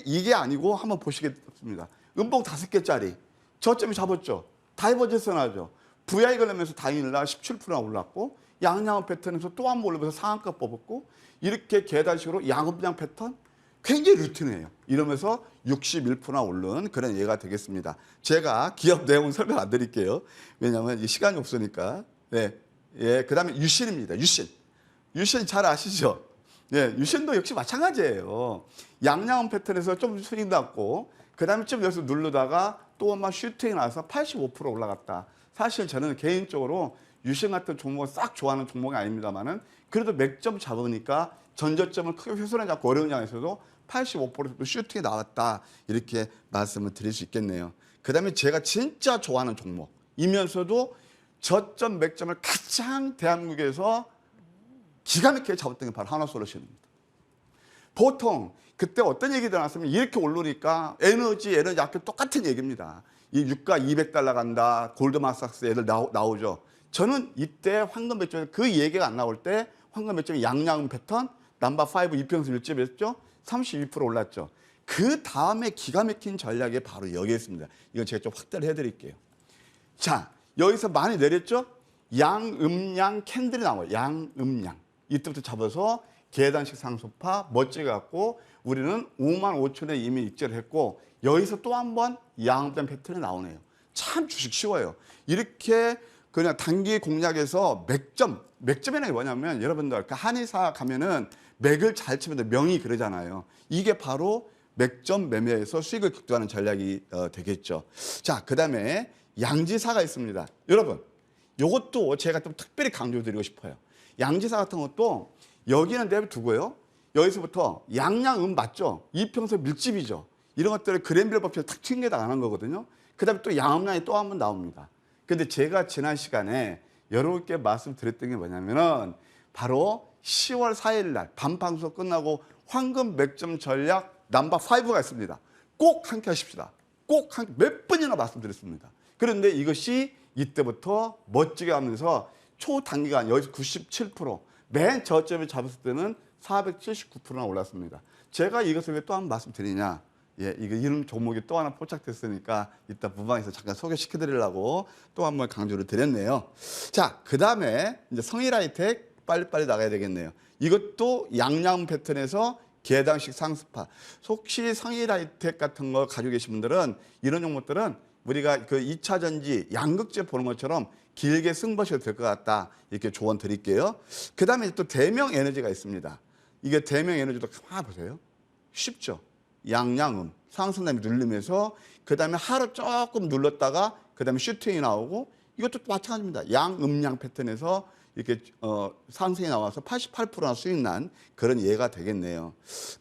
이게 아니고 한번 보시겠습니다. 음봉 5개짜리 저점에 잡았죠. 다이버전스 나죠. VI 걸리면서 당일날 17%나 올랐고 양양원 패턴에서 또 한 번 올리면서 상한가 뽑았고 이렇게 계단식으로 양업장 패턴 굉장히 루틴이에요. 이러면서 61%나 오른 그런 예가 되겠습니다. 제가 기업 내용 설명 안 드릴게요. 왜냐하면 시간이 없으니까. 네. 예, 그다음에 유신입니다. 유신 잘 아시죠? 예, 유신도 역시 마찬가지예요. 양양원 패턴에서 좀 수익 났고 그다음에 좀 여기서 누르다가 또 한 번 슈팅이 나서 85% 올라갔다. 사실 저는 개인적으로 유신 같은 종목을 싹 좋아하는 종목이 아닙니다만은 그래도 맥점 잡으니까 전저점을 크게 훼손하지 않고 어려운 장에서도 85% 슈팅이 나왔다. 이렇게 말씀을 드릴 수 있겠네요. 그다음에 제가 진짜 좋아하는 종목이면서도 저점 맥점을 가장 대한민국에서 기가 막히게 잡았던 게 바로 하나솔루션입니다. 보통 그때 어떤 얘기가 나왔으면 이렇게 오르니까 에너지 아까 똑같은 얘기입니다. 이 유가 200달러 간다. 골드만삭스 애들 나오죠. 저는 이때 황금 맥점에 그 얘기가 안 나올 때 황금 맥점이 양양음 패턴 넘버5 이평선 밀집했죠. 32% 올랐죠. 그 다음에 기가 막힌 전략이 바로 여기에 있습니다. 이건 제가 좀 확대를 해드릴게요. 자, 여기서 많이 내렸죠? 양음양 캔들이 나와요. 양음양. 이때부터 잡아서 계단식 상승파 멋지게 갖고 우리는 55,000에 이미 익절을 했고 여기서 또 한 번 양음장 패턴이 나오네요. 참 주식 쉬워요. 이렇게 그냥 단기 공략에서 맥점이라는 게 뭐냐면 여러분들 그 한의사 가면은 맥을 잘 치면 명이 그러잖아요. 이게 바로 맥점 매매에서 수익을 극대화하는 전략이 되겠죠. 자, 그다음에 양지사가 있습니다. 여러분, 이것도 제가 좀 특별히 강조드리고 싶어요. 양지사 같은 것도 여기는 내두고요. 여기서부터 양양음 맞죠? 이평선 밀집이죠. 이런 것들을 그랜빌 법칙을 탁 튕겨 나가는 거거든요. 그다음에 또 양음량이 또 한 번 나옵니다. 근데 제가 지난 시간에 여러분께 말씀드렸던 게 뭐냐면은 바로 10월 4일 날 밤방송 끝나고 황금 맥점 전략 넘버5가 있습니다. 꼭 함께 하십시다. 꼭 몇 번이나 말씀드렸습니다. 그런데 이것이 이때부터 멋지게 하면서 초단기간 여기서 97%, 맨 저점을 잡았을 때는 479%나 올랐습니다. 제가 이것을 왜 또 한 번 말씀드리냐. 예, 이런 종목이 또 하나 포착됐으니까 이따 부방에서 잠깐 소개시켜 드리려고 또 한 번 강조를 드렸네요. 자, 그 다음에 이제 성일하이텍 빨리빨리 나가야 되겠네요. 이것도 양양 패턴에서 계단식 상승파. 혹시 성일하이텍 같은 거 가지고 계신 분들은 이런 종목들은 우리가 그 2차 전지 양극재 보는 것처럼 길게 승부하셔도 될 것 같다. 이렇게 조언 드릴게요. 그 다음에 또 대명 에너지가 있습니다. 이게 대명 에너지도 가만 보세요. 쉽죠. 양양음 상승담이 눌리면서 그 다음에 하루 조금 눌렀다가 그 다음에 슈팅이 나오고 이것도 마찬가지입니다. 양음양 패턴에서 이렇게 상승이 나와서 88%나 수익 난 그런 예가 되겠네요.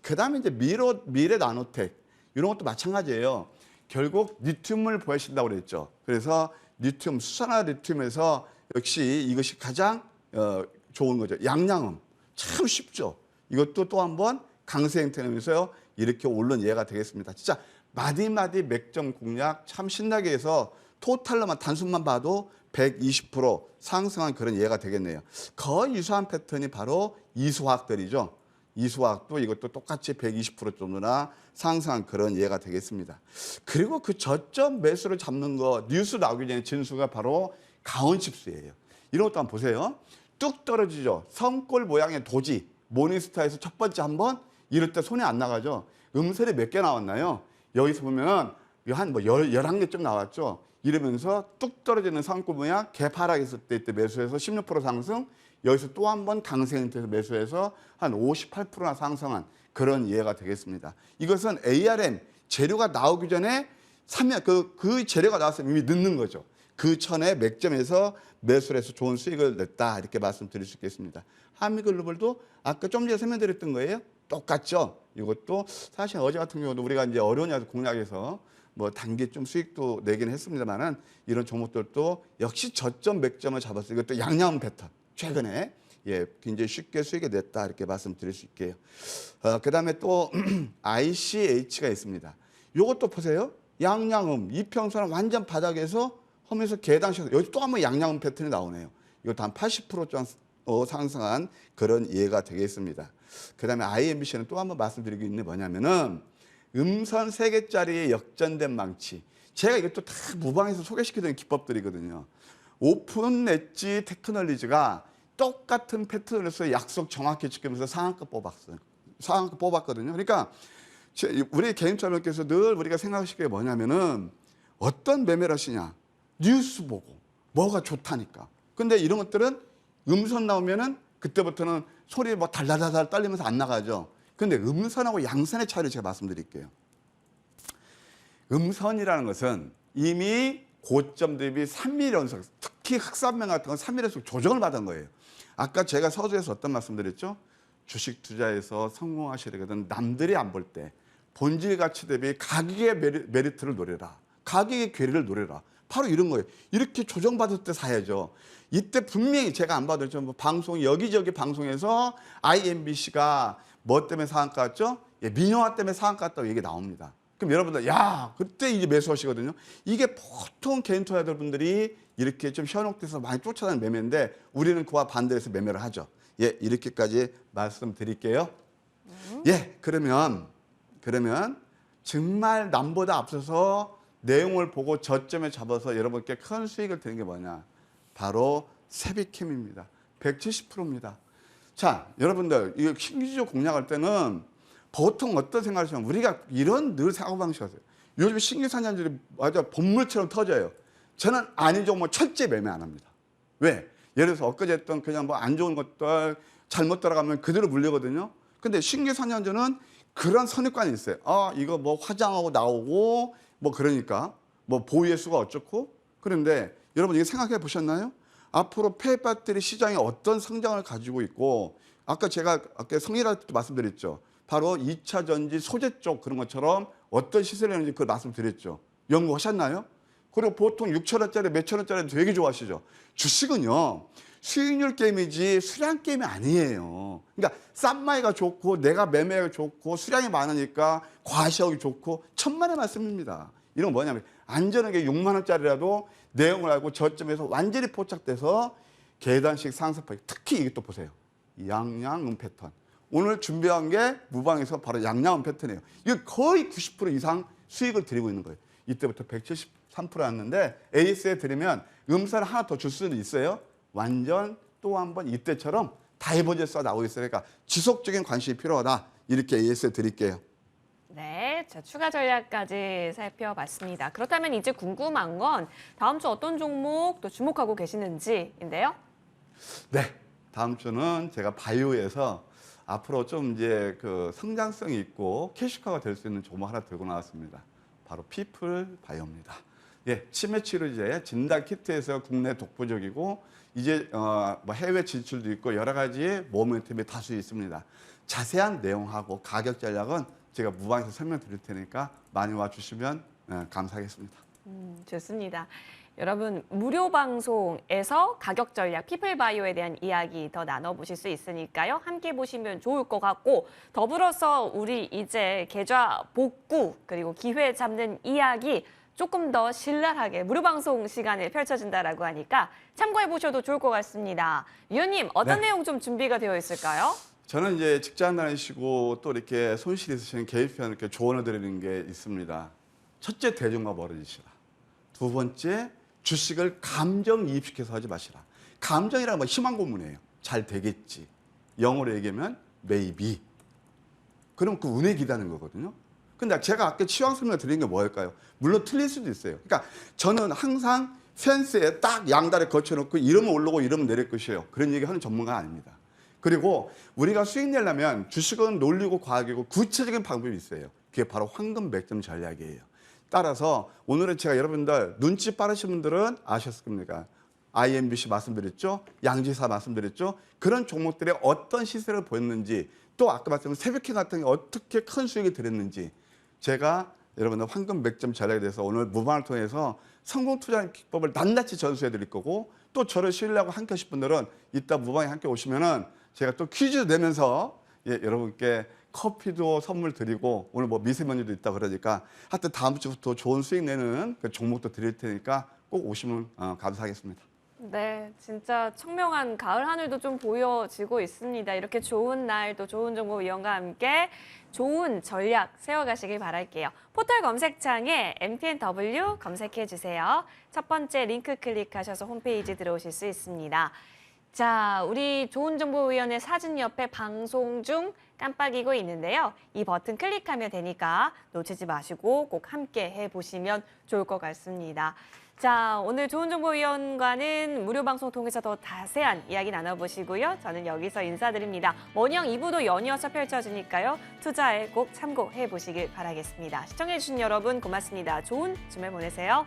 그 다음에 이제 미래 나노텍 이런 것도 마찬가지예요. 결국 리튬을 보여준다고 그랬죠. 그래서 리튬 수산화 리튬에서 역시 이것이 가장 좋은 거죠. 양양음 참 쉽죠. 이것도 또 한번 강세 형태면서요. 이렇게 오른 예가 되겠습니다. 진짜 마디마디 맥점 공략 참 신나게 해서 토탈로만 단순만 봐도 120% 상승한 그런 예가 되겠네요. 거의 유사한 패턴이 바로 이수화학들이죠. 이수화학도 이것도 똑같이 120% 정도나 상승한 그런 예가 되겠습니다. 그리고 그 저점 매수를 잡는 거 뉴스 나오기 전에 진수가 바로 강원칩스예요. 이런 것도 한번 보세요. 뚝 떨어지죠. 성골 모양의 도지 모닝스타에서 첫 번째 한번 이럴 때 손이 안 나가죠. 음셀이 몇 개 나왔나요? 여기서 보면은 한 11개쯤 나왔죠. 이러면서 뚝 떨어지는 상골 모양 개파락했을 때 이때 매수해서 16% 상승, 여기서 또 한 번 강세 형태에서 매수해서 한 58%나 상승한 그런 예가 되겠습니다. 이것은 ARM 재료가 나오기 전에 사면 그 재료가 나왔으면 이미 늦는 거죠. 그 전에 맥점에서 매수를 해서 좋은 수익을 냈다 이렇게 말씀드릴 수 있겠습니다. 한미글로벌도 아까 좀 전에 설명드렸던 거예요. 똑같죠. 이것도 사실 어제 같은 경우도 우리가 이제 어려운 공략에서 뭐 단기 좀 수익도 내긴 했습니다만은 이런 종목들도 역시 저점 맥점을 잡았어요. 이것도 양양 패턴 최근에 굉장히 쉽게 수익을 냈다 이렇게 말씀드릴 수 있게요. 그다음에 또 ICH가 있습니다. 이것도 보세요. 양양음 이평선은 완전 바닥에서 하면서 계단식 여기 또 한번 양양음 패턴이 나오네요. 이것도 한 80% 상승한 그런 예가 되겠습니다. 그다음에 IMBC는 또 한번 말씀드리고 있는 게 뭐냐면은 음선 3개짜리의 역전된 망치. 제가 이것도 다 무방에서 소개시키던 기법들이거든요. 오픈 엣지 테크놀리지가 똑같은 패턴에서 약속 정확히 지키면서 상한가 뽑았어요. 상한가 뽑았거든요. 그러니까 우리 개인자분께서 늘 우리가 생각하실 게 뭐냐면은 어떤 매매를 하시냐. 뉴스 보고 뭐가 좋다니까. 근데 이런 것들은 음선 나오면은 그때부터는 소리 뭐 달달달달 떨리면서 안 나가죠. 근데 음선하고 양선의 차이를 제가 말씀드릴게요. 음선이라는 것은 이미 고점 대비 3일 연속, 특히 흑산명 같은 건 3일 연속 조정을 받은 거예요. 아까 제가 서두에서 어떤 말씀드렸죠? 주식 투자에서 성공하시려거든 남들이 안 볼 때 본질 가치 대비 가격의 메리트를 노려라. 가격의 괴리를 노려라. 바로 이런 거예요. 이렇게 조정받을 때 사야죠. 이때 분명히 제가 안 봐도 좀 방송 여기저기 방송에서 IMBC가 뭐 때문에 상한가 갔죠? 예, 민영화 때문에 상한가 갔다고 얘기 나옵니다. 그럼 여러분들 야 그때 이제 매수하시거든요. 이게 보통 개인 투자자분들이 이렇게 좀 현혹돼서 많이 쫓아다니는 매매인데 우리는 그와 반대해서 매매를 하죠. 예, 이렇게까지 말씀드릴게요. 예, 그러면 정말 남보다 앞서서 내용을 보고 저점에 잡아서 여러분께 큰 수익을 드리는 게 뭐냐? 바로 세비캠입니다. 170%입니다. 자, 여러분들 이거 신규주주 공략할 때는 보통 어떤 생각을 하시면 우리가 이런 늘 사고방식이 있어요. 요즘 신규 상장들이 맞아 본물처럼 터져요. 저는 아닌 종목 철저히 매매 안 합니다. 왜? 예를 들어서 엊그제 했던 그냥 뭐 안 좋은 것들 잘못 따라가면 그대로 물리거든요. 근데 신규 상장주는 그런 선입관이 있어요. 아, 이거 뭐 화장하고 나오고 뭐 그러니까 뭐 보유의 수가 어쩌고. 그런데 여러분 이거 생각해 보셨나요? 앞으로 폐 배터리 시장이 어떤 성장을 가지고 있고 아까 제가 아까 성일할 때도 말씀드렸죠. 바로 2차 전지 소재 쪽 그런 것처럼 어떤 시세를 내는지 그걸 말씀드렸죠. 연구하셨나요? 그리고 보통 6천 원짜리 몇천 원짜리 되게 좋아하시죠. 주식은요. 수익률 게임이지 수량 게임이 아니에요. 그러니까 싼마이가 좋고 내가 매매가 좋고 수량이 많으니까 과시하기 좋고 천만의 말씀입니다. 이런 건 뭐냐면 안전하게 6만 원짜리라도 내용을 알고 저점에서 완전히 포착돼서 계단식 상승폭. 특히 이게 또 보세요. 양양음 패턴. 오늘 준비한 게 무방에서 바로 양양음 패턴이에요. 이거 거의 90% 이상 수익을 드리고 있는 거예요. 이때부터 173%였는데 AS에 드리면 음사를 하나 더 줄 수는 있어요. 완전 또 한 번 이때처럼 다이버전스가 나오고 있어요. 그러니까 지속적인 관심이 필요하다. 이렇게 AS에 드릴게요. 네, 자, 추가 전략까지 살펴봤습니다. 그렇다면 이제 궁금한 건 다음 주 어떤 종목 또 주목하고 계시는지인데요. 네, 다음 주는 제가 바이오에서 앞으로 좀 이제 그 성장성이 있고 캐시카가 될 수 있는 종목 하나 들고 나왔습니다. 바로 피플 바이오입니다. 예, 치매 치료제 진단 키트에서 국내 독보적이고 이제 뭐 해외 진출도 있고 여러 가지 모멘텀이 다수 있습니다. 자세한 내용하고 가격 전략은 제가 무방에서 설명드릴 테니까 많이 와주시면 감사하겠습니다. 좋습니다. 여러분 무료 방송에서 가격 전략 피플바이오에 대한 이야기 더 나눠보실 수 있으니까요. 함께 보시면 좋을 것 같고 더불어서 우리 이제 계좌 복구 그리고 기회 잡는 이야기 조금 더 신랄하게 무료 방송 시간에 펼쳐진다라고 하니까 참고해 보셔도 좋을 것 같습니다. 위원님 어떤 네. 내용 좀 준비가 되어 있을까요? 저는 이제 직장 다니시고 또 이렇게 손실 있으신 개입회원 이렇게 조언을 드리는 게 있습니다. 첫째, 대중과 멀어지시라. 두 번째, 주식을 감정이입시켜서 하지 마시라. 감정이란 뭐 희망 고문이에요. 잘 되겠지. 영어로 얘기하면 maybe. 그럼 그 운에 기다는 거거든요. 근데 제가 아까 치황 설명 드린 게 뭐일까요? 물론 틀릴 수도 있어요. 그러니까 저는 항상 펜스에 딱 양다리 거쳐놓고 이러면 올라오고 이러면 내릴 것이에요. 그런 얘기 하는 전문가가 아닙니다. 그리고 우리가 수익 내려면 주식은 논리고 과학이고 구체적인 방법이 있어요. 그게 바로 황금 맥점 전략이에요. 따라서 오늘은 제가 여러분들 눈치 빠르신 분들은 아셨을 겁니까? IMBC 말씀드렸죠? 양지사 말씀드렸죠? 그런 종목들의 어떤 시세를 보였는지 또 아까 말씀드린 새벽회 같은 게 어떻게 큰 수익이 들었는지 제가 여러분들 황금 맥점 전략에 대해서 오늘 무방을 통해서 성공 투자 기법을 낱낱이 전수해 드릴 거고 또 저를 신뢰하고 함께 하실 분들은 이따 무방에 함께 오시면은 제가 또 퀴즈 내면서 여러분께 커피도 선물 드리고 오늘 뭐 미세먼지도 있다 그러니까 하여튼 다음 주부터 좋은 수익 내는 그 종목도 드릴 테니까 꼭 오시면 감사하겠습니다. 네, 진짜 청명한 가을 하늘도 좀 보여지고 있습니다. 이렇게 좋은 날 또 좋은 정보 위원과 함께 좋은 전략 세워가시길 바랄게요. 포털 검색창에 MTNW 검색해 주세요. 첫 번째 링크 클릭하셔서 홈페이지 들어오실 수 있습니다. 자, 우리 좋은정보위원회 사진 옆에 방송 중 깜빡이고 있는데요. 이 버튼 클릭하면 되니까 놓치지 마시고 꼭 함께 해보시면 좋을 것 같습니다. 자, 오늘 좋은정보위원과는 무료 방송 통해서 더 자세한 이야기 나눠보시고요. 저는 여기서 인사드립니다. 원형 2부도 연이어서 펼쳐지니까요. 투자에 꼭 참고해 보시길 바라겠습니다. 시청해주신 여러분 고맙습니다. 좋은 주말 보내세요.